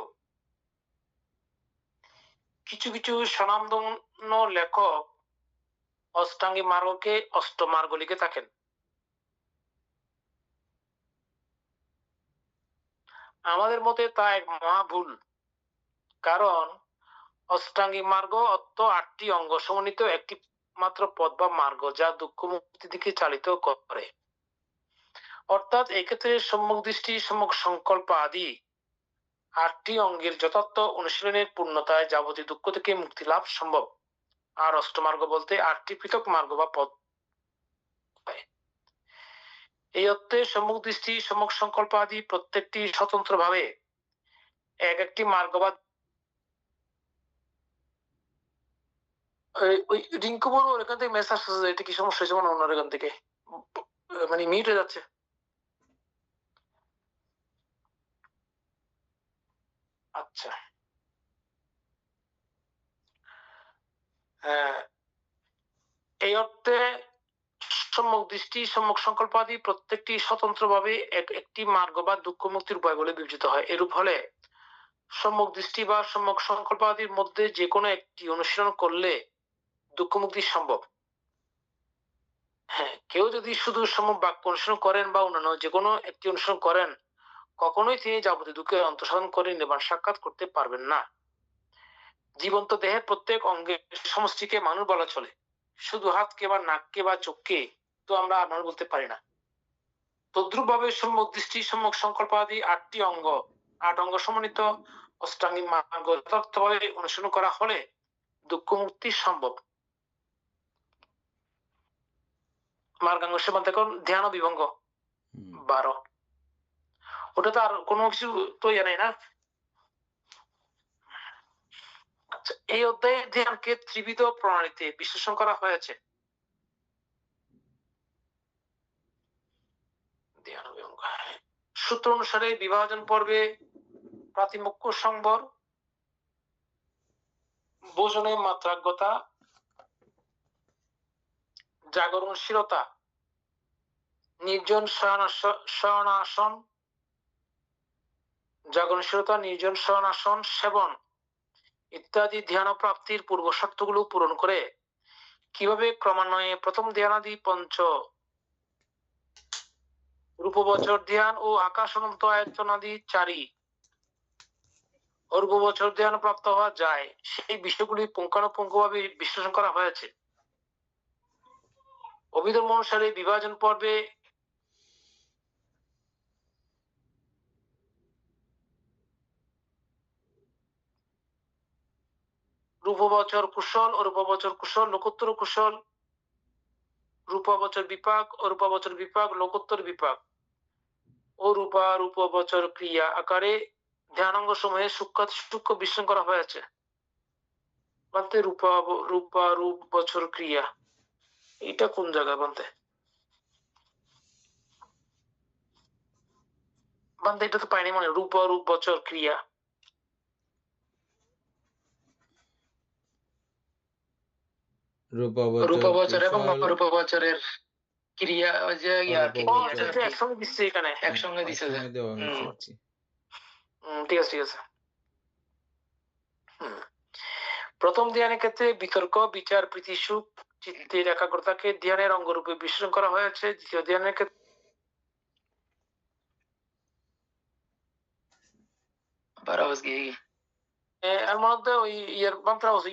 কিছু কিছু স্বনামধন্য লেখক অষ্টাঙ্গিক মার্গকে অষ্টমার্গ লিখে থাকেন। আমাদের মতে তা এক মহা ভুল, কারণ অষ্টাঙ্গিক মার্গ অর্থ 8টি অঙ্গ সমন্বিত একটি মাত্র পথ বা মার্গ, যা দুঃখ মুক্তির দিকে চালিত করে। অর্থাৎ এক্ষেত্রে সম্যক দৃষ্টি, সম্যক সংকল্প আদি 8টি অঙ্গের যথার্থ অনুশীলনের পূর্ণতায় যাবতীয় দুঃখ থেকে মুক্তি লাভ সম্ভব। আর অষ্টমার্গ বলতে 8টি পৃথক মার্গ বা পথ। এই অর্থে সম্যক দৃষ্টি, সম্যক সংকল্প আদি প্রত্যেকটি স্বতন্ত্রভাবে এক একটি মার্গ বা ওই রিঙ্কু বড় এখান থেকে মেসেজ আসছে, এটা কি সমস্যা হয়েছে? মানে ওনার এখান থেকে মানে মিউট হয়ে যাচ্ছে। আচ্ছা, হ্যাঁ, এই অর্থে সম্যক দৃষ্টি, সম্যক সংকল্প আদি প্রত্যেকটি স্বতন্ত্রভাবে এক একটি মার্গ বা দুঃখ মুক্তির উপায় বলে বিবেচিত হয়। এরূপ হলে সম্যক দৃষ্টি বা সম্যক সংকল্প আদির মধ্যে যে কোনো একটি অনুশীলন করলে দুঃখ মুক্তি সম্ভব। হ্যাঁ, কেউ যদি শুধু সম্যক বাক্য অনুসরণ করেন বা অন্যান্য যে কোনো একটি অনুসরণ করেন, কখনোই তিনি যাবতীয় দুঃখের অন্তঃসাধন করে নির্বাণ সাক্ষাৎ করতে পারবেন না। জীবন্ত দেহের প্রত্যেক অঙ্গের সমষ্টিকে মানুষ বলা চলে, শুধু হাতকে বা নাককে বা চোখকে তো আমরা মানুষ বলতে পারি না। তদ্রুপ ভাবে সম্যক দৃষ্টি, সম্যক সংকল্প আদি 8টি অঙ্গ, 8 অঙ্গ সমন্বিত অষ্টাঙ্গিক মার্গ যথার্থভাবে অনুসরণ করা হলে দুঃখ মুক্তি সম্ভব। মার্গাঙ্গ সেবা দেখুন ধ্যান ও বিভঙ্গ 12, ওটা তো আর কোনো কিছু তো ইয়ে নেই না। আচ্ছা, এই অধ্যায়ে ধ্যানকে ত্রিবিধ প্রণালীতে বিশ্লেষণ করা হয়েছে। ধ্যান ও বিভঙ্গ সূত্র অনুসারে বিভাজন পর্বে প্রাতিমুখ্য সংবর, বোজনে মাত্রাজ্ঞতা, জাগরণশীলতা, নির্জন শয়নাসন, জাগরণশীলতা, নির্জন শয়নাসন সেবন ইত্যাদি ধ্যান প্রাপ্তির পূর্ব শর্তগুলো পূরণ করে কিভাবে ক্রমান্বয়ে প্রথম ধ্যানাদি পঞ্চ রূপবচর ধ্যান ও আকাশ অনন্ত আয়তনাদি চারি অরূপবচর ধ্যান প্রাপ্ত হওয়া যায় সেই বিষয়গুলি পুঙ্খানুপুঙ্খভাবে বিশ্লেষণ করা হয়েছে। অভিধর্ম অনুসারে বিভাজন পর্বে রূপবচর কুশল, অরূপবচর কুশল, লোকোত্তর কুশল, রূপবচর বিপাক, অরূপবচর বিপাক, লোকোত্তর বিপাক ও রূপবচর ক্রিয়া আকারে ধ্যানাঙ্গ সমূহে সূক্ষ্ম বিশ্লেষণ করা হয়েছে। বলতে রূপ বচর ক্রিয়া এটা কোন জায়গায় বলতে এটা তো পাইনি, মানে রূপ বচর ক্রিয়া রূপবচর এবং অরূপবচরের ক্রিয়া যে একসঙ্গে দিচ্ছে, এখানে একসঙ্গে দিছে যে দেওয়া হয়েছে আর কি। ঠিক আছে ঠিক আছে। প্রথম ধ্যানের ক্ষেত্রে বিতর্ক, বিচার, প্রীতি, সুখ, চিত্তের একাগ্রতাকে ধ্যানের অঙ্গরূপে বিশ্লেষণ করা হয়েছে। দ্বিতীয় ধ্যানের ক্ষেত্রে এর মধ্যে ওই ইয়ের মন্ত্র আছে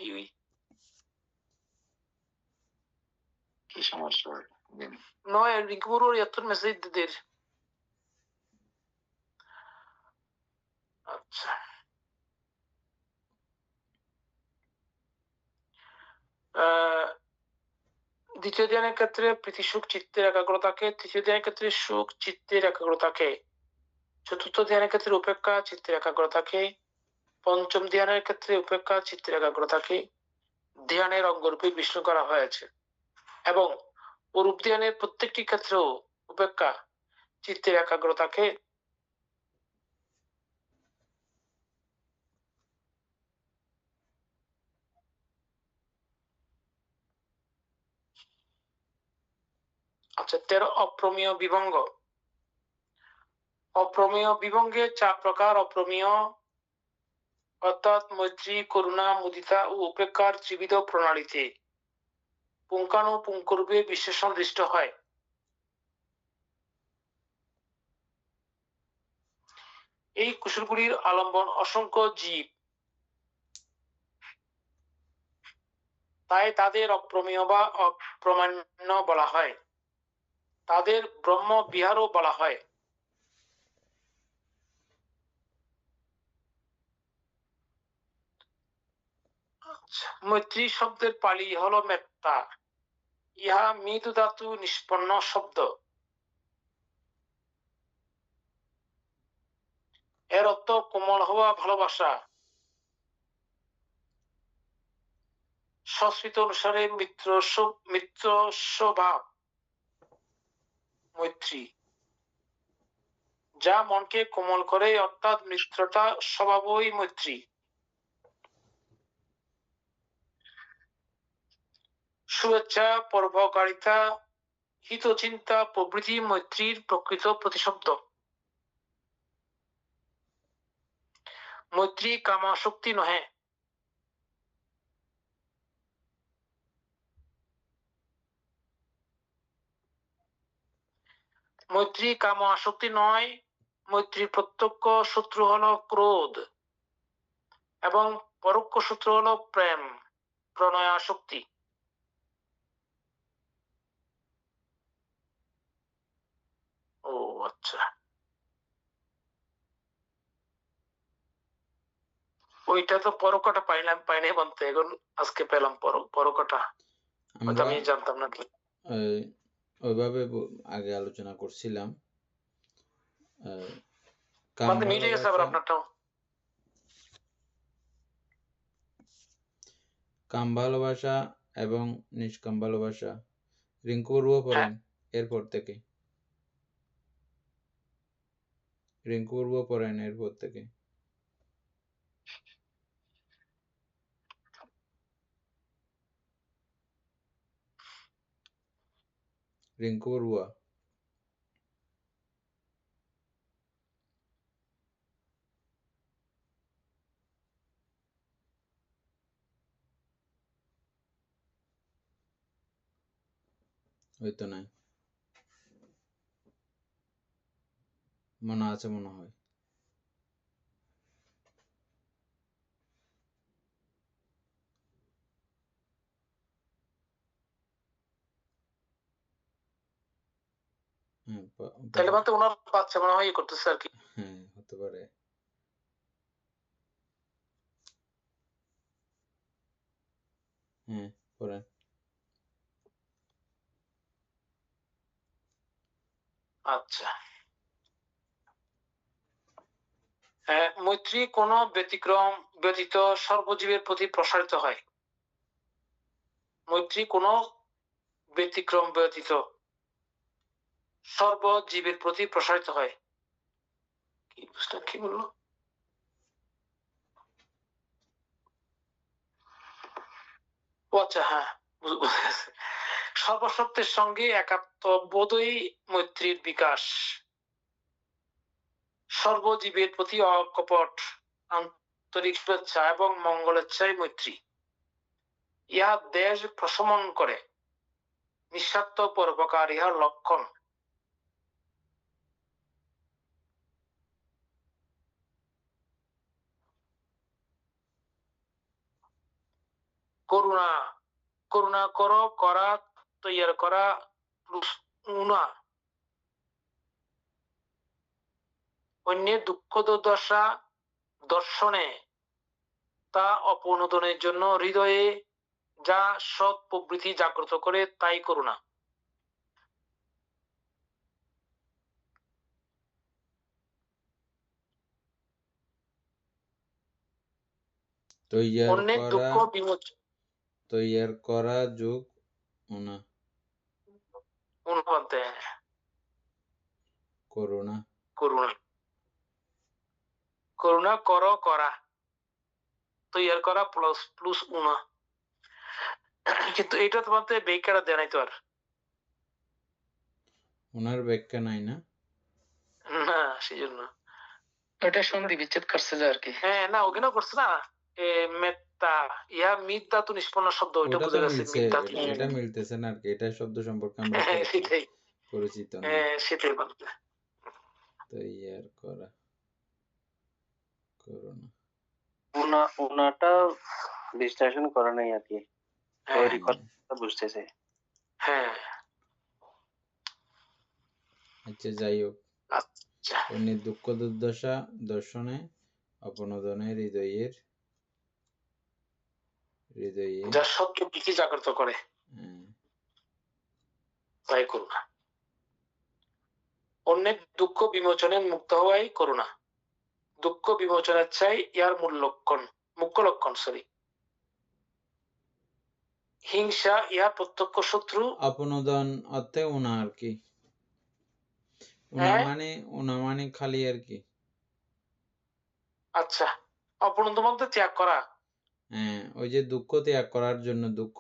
কি সমস্যা নয় রিঙ্কুর এত মেসেজ দিদের। আচ্ছা, দ্বিতীয় ধ্যানের ক্ষেত্রে প্রীতি সুখ চিত্তের একাগ্রতাকে, তৃতীয় ধ্যানের ক্ষেত্রে সুখ চিত্তের একাগ্রতাকে, চতুর্থ ধ্যানের ক্ষেত্রে উপেক্ষা চিত্তের একাগ্রতাকে, পঞ্চম ধ্যানের ক্ষেত্রে উপেক্ষা চিত্তের একাগ্রতাকে ধ্যানের অঙ্গরূপে বিশ্লেষণ করা হয়েছে এবং অরূপ ধ্যানের প্রত্যেকটি ক্ষেত্রেও উপেক্ষা চিত্তের একাগ্রতাকে আচ্ছা 13 অপ্রমেয় বিভঙ্গ। অপ্রমেয় বিভঙ্গে 4 প্রকার অপ্রমেয় অর্থাৎ মৈত্রী, করুণা, মুদিতা ও উপেক্ষার ত্রিবিধ প্রণালীতে পুঙ্খানুপুঙ্খরূপে বিশ্লেষণ দৃষ্ট হয়। এই কুশলগুলির আলম্বন অসংখ্য জীব, তাই তাদের অপ্রমেয় বা অপ্রমাণ্য বলা হয়, তাদের ব্রহ্ম বিহারও বলা হয়। মৈত্রী শব্দের পালি হলো মেত্তা, ইহা মৃদু ধাতু নিষ্পন্ন শব্দ। এর অর্থ কোমল হওয়া, ভালোবাসা। সংস্কৃত অনুসারে মিত্র স্বভাব মৈত্রী, যা মনকে কোমল করে, অর্থাৎ মিত্রতা স্বভাবই মৈত্রী। শুভেচ্ছা, পরোপকারিতা, হিতচিন্তা প্রভৃতি মৈত্রীর প্রকৃত প্রতিশব্দ। মৈত্রী কামাসক্তি নহে। মৈত্রী কাম আসক্তি নয়। মৈত্রীর প্রত্যক্ষ শত্রু হলো ক্রোধ এবং পরোক্ষ শত্রু হলো প্রেম, প্রণয় আসক্তি। ও আচ্ছা, ওইটা তো পরকটা পাইনি বলতে, এখন আজকে পেলাম পরকটা, আমি জানতাম না কি। ওইভাবে আগে আলোচনা করছিলাম। মিলে গেছে আবার আপনারটাও। কাম ভালোবাসা এবং নিষ্কাম ভালোবাসা রিঙ্কু পড়েন এরপর থেকে। রিঙ্কু পূর্ব পড়েন এরপর থেকে। রিঙ্কু পড়ুয়া। হয়তো নাই, মনে আছে মনে হয়। হ্যাঁ তাহলে বলতে ওনার বাচ্চা মনে হয় করতেছে আর কি। হ্যাঁ হতে পারে। হ্যাঁ পড়েন। আচ্ছা, মৈত্রী কোন ব্যতিক্রম ব্যতীত সর্বজীবের প্রতি প্রসারিত হয়। মৈত্রী কোন ব্যতিক্রম ব্যতীত সর্বজীবের প্রতি প্রসারিত হয়। কি বুঝলাম, কি বললো? ও আচ্ছা, হ্যাঁ বুঝা গেছে। সর্বসত্বের সঙ্গে একাত্ম বোধই মৈত্রীর বিকাশ। সর্বজীবের প্রতি অকপট আন্তরিক শুভেচ্ছা এবং মঙ্গলেচ্ছাই মৈত্রী। ইহা দেশ প্রশমন করে, নিঃস্বার্থ পরোপকার ইহার লক্ষণ। করুণা, করুণা করো, করা তৈয়ার করা উনা। অন্যের দুঃখ দুর্দশা দর্শনে তা অপনোদনের জন্য হৃদয়ে যা সৎ প্রবৃত্তি জাগ্রত করে তাই করুণা। তৈয়ার অন্যের করা, দুঃখ বিমোচন, তৈয়ার করা যোগ উনা, বলতে করুণা। করুণা, করুণা করো, করা তৈয়ার করা প্লাস প্লুস উনা। কিন্তু এটা তোমাদের বেকারা দেয় নাই তো আর। ওনার ব্যাখ্যা নাই না? না, সেই জন্য এটা সন্ধি বিচ্ছেদ করছে যে আর কি। হ্যাঁ, না ওখানেও করছে না। মেত্তা ইহা মিথ্যা তো নিষ্পন্ন শব্দ, ওইটা ওটা তো বুঝে গেছে মিলছে, মিথ্যা। এটা মিলতেছে না আর কি। এটা শব্দ সম্পর্কে আমরা সেটাই, পরিচিত না। সেটাই বলতে। তৈয়ার করা, করুণা। উনাটা বিশ্লেষণ করা নাই আর কি, তৈরি করা বুঝতেছে। হ্যাঁ, আচ্ছা যাই হোক, আচ্ছা, অন্যের দুঃখ দুর্দশা দর্শনে অপনোদনে হৃদয়ের হৃদয়ে যা সত্য প্রীতি জাগ্রত করে তাই করুণা। অন্যের দুঃখ বিমোচনে মুক্ত হওয়াই করুণা। দুঃখ বিমোচনের চাই ইয়ার মূল লক্ষণ, মুখ্য লক্ষণ সরি। হিংসা ইহা প্রত্যক্ষ শত্রু। অপনোদন অর্থে উনা আর কি। উনা মানে খালি আর কি। আচ্ছা, অপনোদন বলতে ত্যাগ করা। হ্যাঁ, ওই যে দুঃখ ত্যাগ করার জন্য, দুঃখ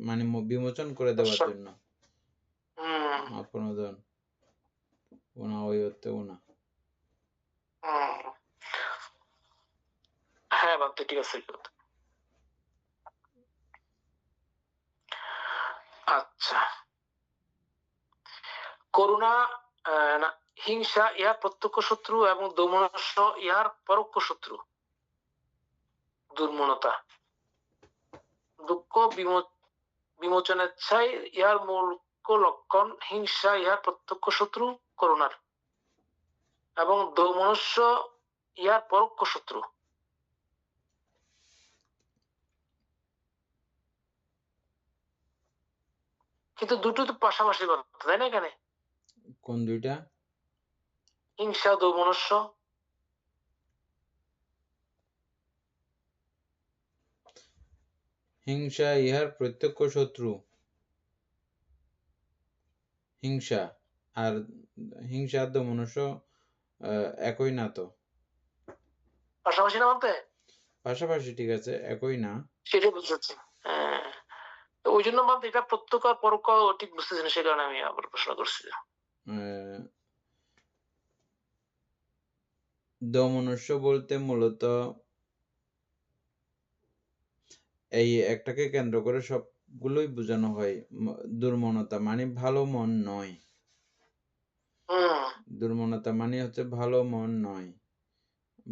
মানে বিমোচন করে দেওয়ার জন্য অপনোদন, উনা ওই অর্থে উনা। হ্যাঁ বাদ ঠিক আছে। আচ্ছা, করুণা না, হিংসা ইহার প্রত্যক্ষ শত্রু এবং দৌমনস্য ইহার পরোক্ষ শত্রু। দুর্মনতা, দুঃখ বিমোচনের চাই ইহার মূল লক্ষণ। হিংসা ইহার প্রত্যক্ষ শত্রু করুণার, এবং দৌমনস্য ইহার পরোক্ষ শত্রু। কিন্তু দুটো তো পাশাপাশি কথা, তাই না? এখানে কোন দুইটা? হিংসা দৌমনস্য। হিংসা ইহার প্রত্যক্ষ শত্রু। হিংসা আর দমনস্য একই না তো। পাশাপাশি না বলতে পাশাপাশি ঠিক আছে, একই না। সেটাই বুঝতে চাচ্ছি। হ্যাঁ, তো ওই জন্য বলতে এটা প্রত্যক্ষ আর পরোক্ষ ঠিক বুঝতেছি না, সে কারণে আমি আবার প্রশ্ন করছি। আহ, দমনুষ্য বলতে মূলত এই একটাকে কেন্দ্র করে সবগুলোই বোঝানো হয়। দুর্মনতা মানে ভালো মন নয়। হুম দুর্মনতা মানে হচ্ছে ভালো মন নয়।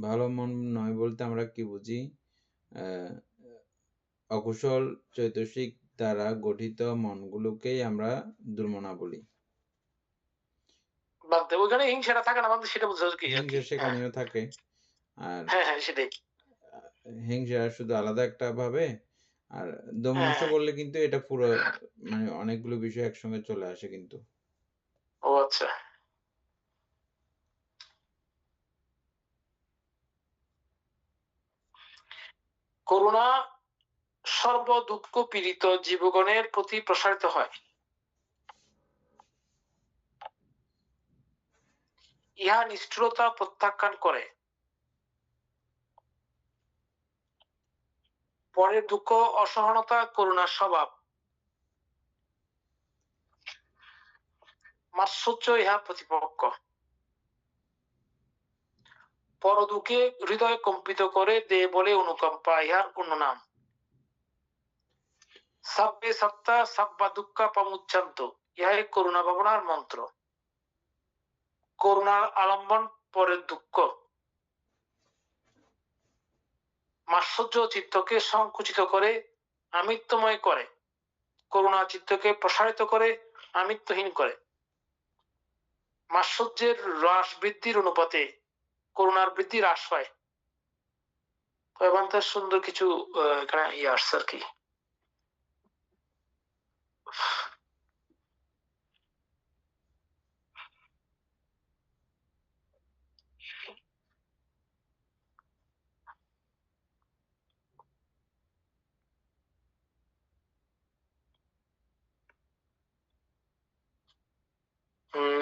ভালো মন নয় বলতে আমরা কি বুঝি? আহ, অকুশল চৈতসিক দ্বারা গঠিত মনগুলোকেই আমরা দুর্মনা বলি। বলতে ওইখানে হিংসাটা থাকে না বলতে, সেটা বুঝতে কি আর কি। হিংসা হ্যাঁ সেখানেও থাকে, আর হ্যাঁ হ্যাঁ, সেটাই। হিংসা শুধু আলাদা একটা ভাবে, আর দমনুষ্য হ্যাঁ, বললে কিন্তু এটা পুরো মানে অনেকগুলো বিষয় একসঙ্গে চলে আসে কিন্তু। ও আচ্ছা। করুণা সর্ব দুঃখ পীড়িত জীবগণের প্রতি প্রসারিত হয়। ইহা নিষ্ঠুরতা প্রত্যাখ্যান করে, পরের দুঃখ অসহনতা করুণার স্বভাব, মাৎসর্য ইহা প্রতিপক্ষ। পর দুঃখে হৃদয় কম্পিত করে দে বলে অনুকম্পা ইহার অন্য নাম। সাব্বে সত্তা সাব্বা দুঃখা পামুচ্চান্ত, ইহাই করুণা ভাবনার মন্ত্র। করুণার আলম্বন পরের দুঃখ, মাৎসর্য চিত্তকে সংকুচিত করে আমিত্বময় করে, করুণা চিত্তকে প্রসারিত করে আমিত্বহীন করে। মাৎসর্যের হ্রাস বৃদ্ধির অনুপাতে করুণার বৃদ্ধি হ্রাস পায়। কয়েকবার সুন্দর কিছু এখানে ইয়ে আসছে আর কি।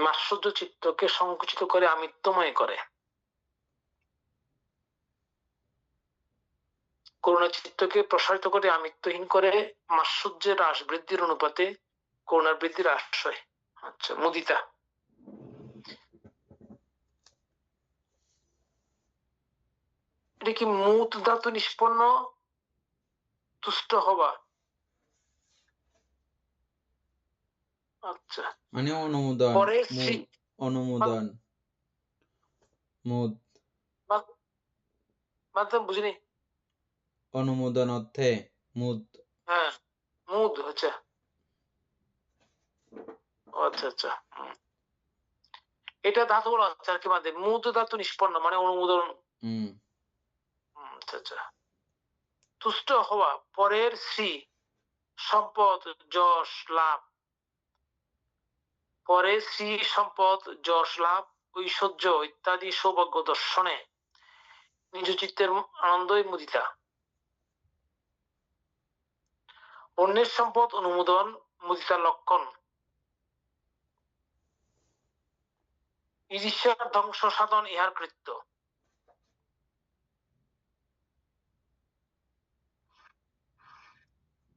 মাৎসর্য চিত্তকে সংকুচিত করে আমিত্বময় করে, করুণা চিত্তকে প্রসারিত করে আমিত্বহীন করে। মাৎসর্যের হ্রাস বৃদ্ধির অনুপাতে করুণার বৃদ্ধি হ্রাস হয়। আচ্ছা, মুদিতা। এটা কি মুত ধাতু নিষ্পন্ন তুষ্ট হবা? আচ্ছা, মানে অনুমোদন, পরে অনুমোদন, মুদ, বুঝিনি। অনুমোদন অর্থে মুদ। হ্যাঁ, মুদ আচ্ছা আচ্ছা আচ্ছা। এটা ধাতু বলা হচ্ছে আর কি, মানে মুদ ধাতু নিষ্পন্ন মানে অনুমোদন। আচ্ছা আচ্ছা। তুষ্ট হওয়া, পরের শ্রী সম্পদ যশ লাভ, পরে শ্রী সম্পদ যশ লাভ ঐশ্বর্য ইত্যাদি সৌভাগ্য দর্শনে নিজ চিত্তের আনন্দই মুদিতা। অন্যের সম্পদ অনুমোদন মুদিতার লক্ষণ। ঈর্ষার ধ্বংস সাধন ইহার কৃত্য।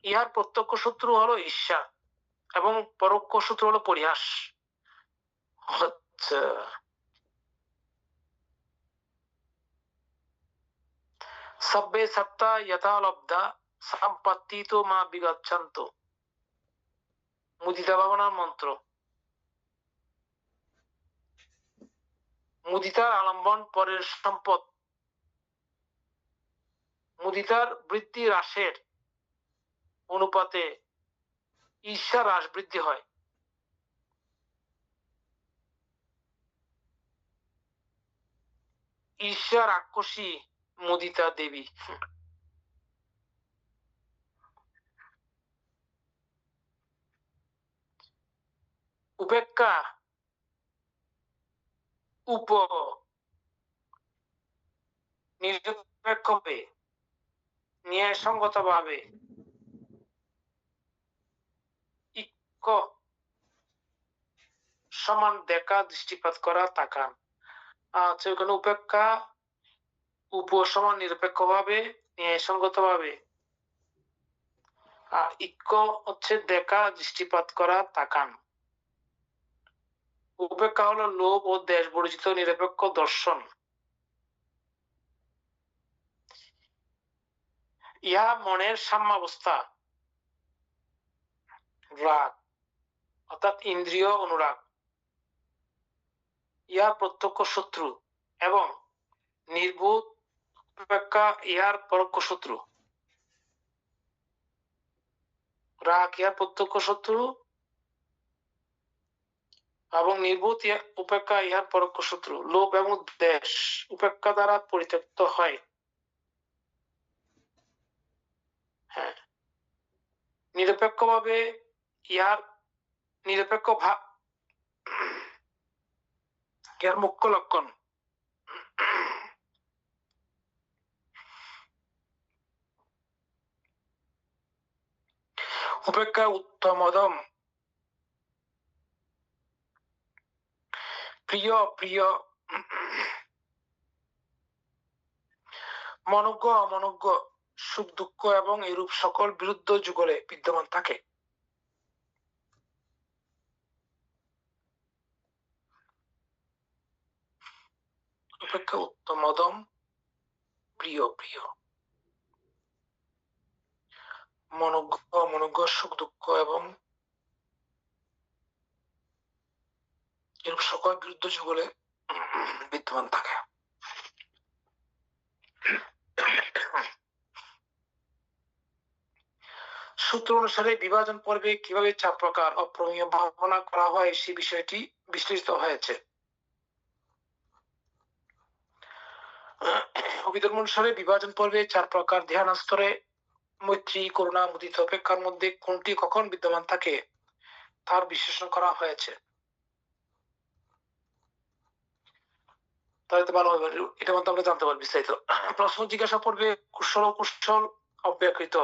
ইহার প্রত্যক্ষ শত্রু হলো ঈর্ষা এবং পরোক্ষ শত্রু হলো পরিহাস। আচ্ছা, সব্বে সত্তা যথা লব্ধা সম্পত্তি তো মা বিগচ্ছন্ত, মুদিতা ভাবনার মন্ত্র। মুদিতার আলম্বন পরের সম্পদ, মুদিতার বৃদ্ধি হ্রাসের অনুপাতে ঈর্ষা হ্রাস বৃদ্ধি হয়। ঈর্ষা রাক্ষসী মুদিতা দেবী। উপেক্ষা উপ নিরপেক্ষ ভাবে ন্যায়সঙ্গত ভাবে সমান দেখা দৃষ্টিপাত করা তাকান। আচ্ছা, ওখানে উপেক্ষা উপসমান নিরপেক্ষভাবে ন্যায়সঙ্গতভাবে, আর ইক্ষ হচ্ছে দেখা, দৃষ্টিপাত করা, তাকান। উপেক্ষা হলো লোভ ও দেশ বর্জিত নিরপেক্ষ দর্শন। ইহা মনের সাম্যাবস্থা। রাগ অর্থাৎ ইন্দ্রিয় অনুরাগ, ইহা প্রত্যক্ষ শত্রু, এবং নির্বোধ উপেক্ষা ইহার পরোক্ষ শত্রু। রাগ ইহার প্রত্যক্ষ শত্রু এবং নির্বোধ উপেক্ষা ইহার পরোক্ষ শত্রু। লোভ এবং দেশ উপেক্ষা দ্বারা পরিত্যক্ত হয়। হ্যাঁ, নিরপেক্ষভাবে ইহার নিরপেক্ষ ভাব ইহার মুখ্য লক্ষণ। উপেক্ষা উত্তম অধম, প্রিয় প্রিয়, মনোজ্ঞ অমনোজ্ঞ, সুখ দুঃখ এবং এরূপ সকল বিরুদ্ধ যুগলে বিদ্যমান থাকে। উপেক্ষা উত্তম অধম, প্রিয় প্রিয়, মনোজ্ঞ অমনোজ্ঞ, সুখ দুঃখ এবং এরূপ সকল বিরুদ্ধ যুগলে বিদ্যমান থাকে। সূত্র অনুসারে বিভাজন পর্বে কিভাবে 4 প্রকার অপ্রমেয় ভাবনা করা হয় সে বিষয়টি বিশ্লেষিত হয়েছে। অভিধর্ম অনুসারে বিভাজন পর্বে 4 প্রকার ধ্যান স্তরে মৈত্রী, করুণা, মুদিত, অপেক্ষার মধ্যে কোনটি কখন বিদ্যমান থাকে তার বিশ্লেষণ করা হয়েছে। তাহলে তো ভালো হবে, এটা মধ্যে আমরা জানতে পারবো বিস্তারিত। প্রশ্ন জিজ্ঞাসা পর্বে কুশল কুশল অব্যকৃত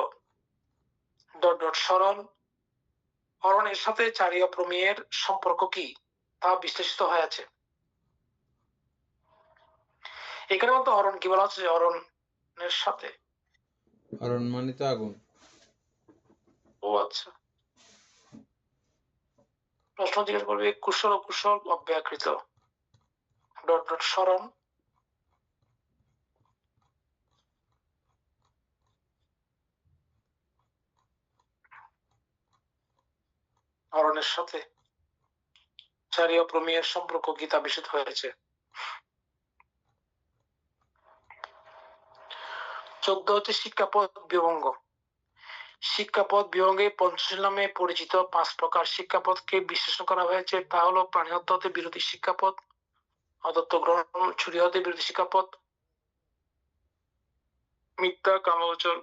স্মরণ হরণের সাথে চারীয় প্রমেয়ের সম্পর্ক কি তা বিশ্লেষিত হয়েছে। এখানে মধ্যে হরণ কি বলা হচ্ছে? হরণের সাথে, হরণ মানে তো আগুন। ও আচ্ছা। প্রশ্ন জিজ্ঞাসা করবে কুশল কুশল অব্যকৃত স্মরণ হরণের সাথে চারীয় প্রমেয়ের সম্পর্ক কি তা বিশদ হয়েছে। 14 হচ্ছে শিক্ষাপদ বিভঙ্গ। শিক্ষাপদ বিভঙ্গে পঞ্চশীল নামে পরিচিত 5 প্রকার শিক্ষাপদকে বিশ্লেষণ করা হয়েছে। তা হলো প্রাণী হত্যা হতে বিরোধী শিক্ষাপদ, অদত্ত গ্রহণ চুরি হতে বিরোধী শিক্ষাপদ, মিথ্যা কামবচর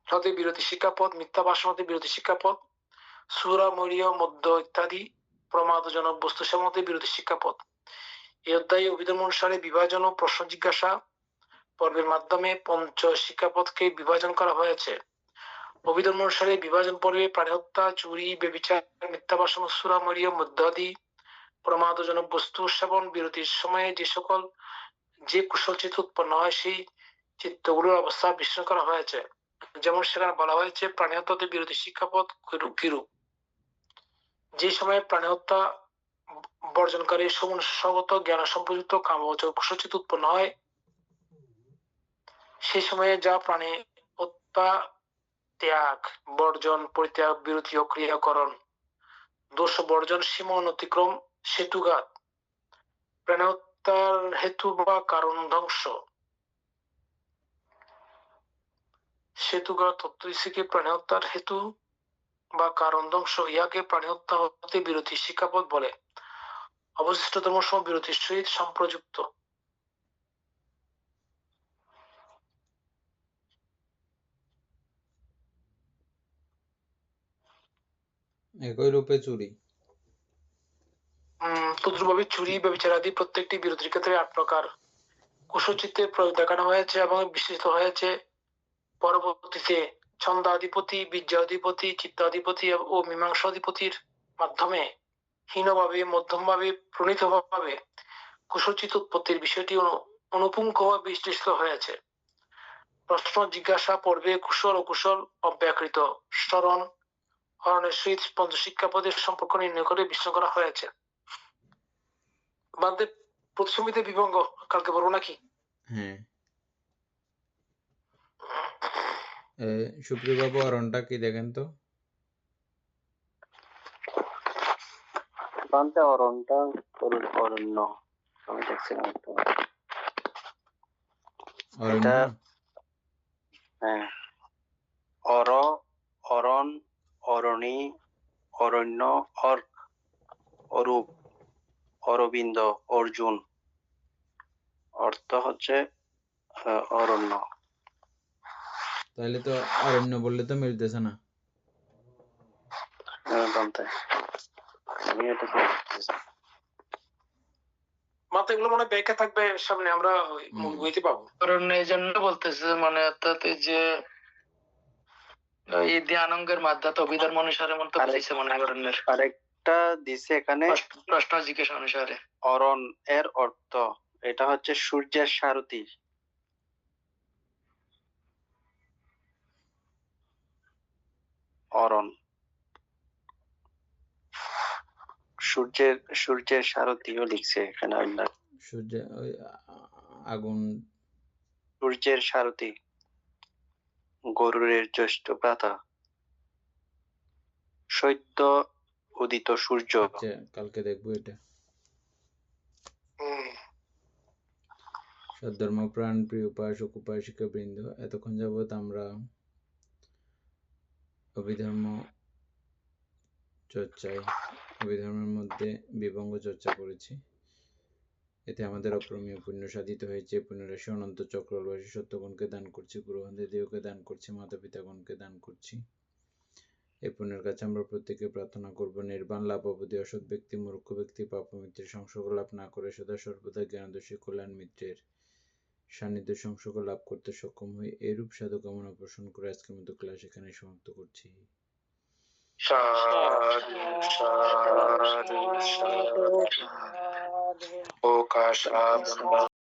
হতে বিরোধী শিক্ষাপদ, মিথ্যা ভাষণ হতে বিরোধী শিক্ষাপদ, সুরা মরিয় মধ্য ইত্যাদি প্রমাদজনক বস্তু সেবন হতে বিরোধী শিক্ষাপদ। এই অধ্যায়ে অভিধর্ম অনুসারে বিভাজন ও প্রশ্ন জিজ্ঞাসা পর্বের মাধ্যমে পঞ্চ শিক্ষাপদকে বিভাজন করা হয়েছে। অভিধর্ম অনুসারে বিভাজন পর্বে প্রাণী হত্যা, চুরি, ব্যভিচার, মিথ্যা ভাষণ, সূরা মরিয়ম মধ্যাদি প্রমাদজনক বস্তু সেবন বিরতির সময়ে যে কুশল চিত্ত উৎপন্ন হয় সেই চিত্তগুলোর অবস্থা বিশ্লেষণ করা হয়েছে। যেমন সেখানে বলা হয়েছে প্রাণী হত্যাতে বিরোধী শিক্ষাপদ কিরূপ। যে সময়ে প্রাণী হত্যা বর্জনকারী সমস্ত জ্ঞান সম্পযুক্ত কামবচর কুশল চিত্ত উৎপন্ন হয়, সেই সময়ে যা প্রাণী হত্যা ত্যাগ, বর্জন, পরিত্যাগ, বিরতি ও ক্রিয়াকরণ, দোষ বর্জন, সীমা অতিক্রম, সেতুঘাত, প্রাণী হত্যার হেতু বা কারণ ধ্বংস, সেতুঘাত তত্ত্বকে প্রাণী হত্যার হেতু বা কারণ ধ্বংস, ইহাকে প্রাণী হত্যা হতে বিরতি শিক্ষাপদ বলে। অবশিষ্ট ধর্মসমূহ বিরতির সহিত সম্প্রযুক্ত। একই রূপে চুরি। তদ্রুপভাবে চুরি, ব্যভিচার আদি প্রত্যেকটি বিরতির ক্ষেত্রে 8 প্রকার কুশলচিত্তের প্রয়োগ দেখানো হয়েছে এবং বিশ্লেষিত হয়েছে। পরবর্তীতে ছন্দাধিপতি, বীর্যাধিপতি, চিত্তাধিপতি ও মীমাংসাধিপতির মাধ্যমে হীনভাবে মধ্যমভাবে প্রণীতভাবে কুশচিত উৎপত্তির বিষয়টি অনুপুঙ্খভাবে বিশ্লেষিত হয়েছে। প্রশ্ন জিজ্ঞাসা পর্বে কুশল ও কুশল অব্যাকৃত স্মরণ হরণের সহিত পঞ্চশিক্ষাপদের সম্পর্ক নির্ণয় করে বিশ্লেষণ করা হয়েছে। বাদে প্রতিসমিতে বিভঙ্গ কালকে বলবো নাকি? হ্যাঁ, সুপ্রিয় বাবু অরণটা কি দেখেন তো। বান্তে অরণটা অরণ্য আমি দেখছিলাম একটু। অরণ্য, হ্যাঁ, অরণ, অরণি, অরণ্য, অর্ক, অরূপ, অরবিন্দ, অর্জুন। অর্থ হচ্ছে অরণ্য। তাহলে তো অরণ্য বললে তো মিলতেছে না। বান্তে আমি এটা কি দেখতেছি। মাত্র এগুলো মনে হয় ব্যাখ্যা থাকবে সামনে, আমরা মূল বইতে পাবো। কারণ এই জন্য বলতেছে মানে অর্থাৎ এই যে এই ধ্যানাঙ্গের মাধ্যমে অভিধর্ম অনুসারে মনে তো বুঝেছে মনে হয় অরণ্যের আরেকটা দিছে এখানে প্রশ্ন জিজ্ঞাসা অনুসারে। অরণ এর অর্থ এটা হচ্ছে সূর্যের সারথি। অরণ সূর্যের সারথিও লিখছে এখানে। সূর্য, ওই আগুন, সূর্যের সারথি, গরুরের জ্যেষ্ঠ ভ্রাতা, সদ্য উদিত সূর্য। আচ্ছা কালকে দেখবো এটা। সদ্ধর্ম প্রাণ প্রিয় উপাসক উপাসিকা বৃন্দ, এতক্ষণ যাবৎ আমরা অভিধর্ম চর্চায়, অভিধর্মের মধ্যে বিভঙ্গ চর্চা করেছি। এতে আমাদের অপ্রমেয় পুণ্য সাধিত হয়েছে। পুণ্যরাশি অনন্ত চক্রবাসী সত্যগণকে দান করছি, গুরুহন্দেদেরকে দান করছি, মাতা পিতাগণকে দান করছি। এই পুণ্যের কাছে আমরা প্রত্যেকে প্রার্থনা করব নির্বাণ লাভ অবধি অসৎ ব্যক্তি মূর্খ ব্যক্তি পাপ মিত্রের সংসর্গ লাভ না করে সদা সর্বদা জ্ঞানদর্শী কল্যাণ মিত্রের সান্নিধ্য সংসর্গ লাভ করতে সক্ষম হই। এরূপ সাধু কামনা পোষণ করে আজকের মতো ক্লাস এখানে সমাপ্ত করছি। সাধু সাধু সাধু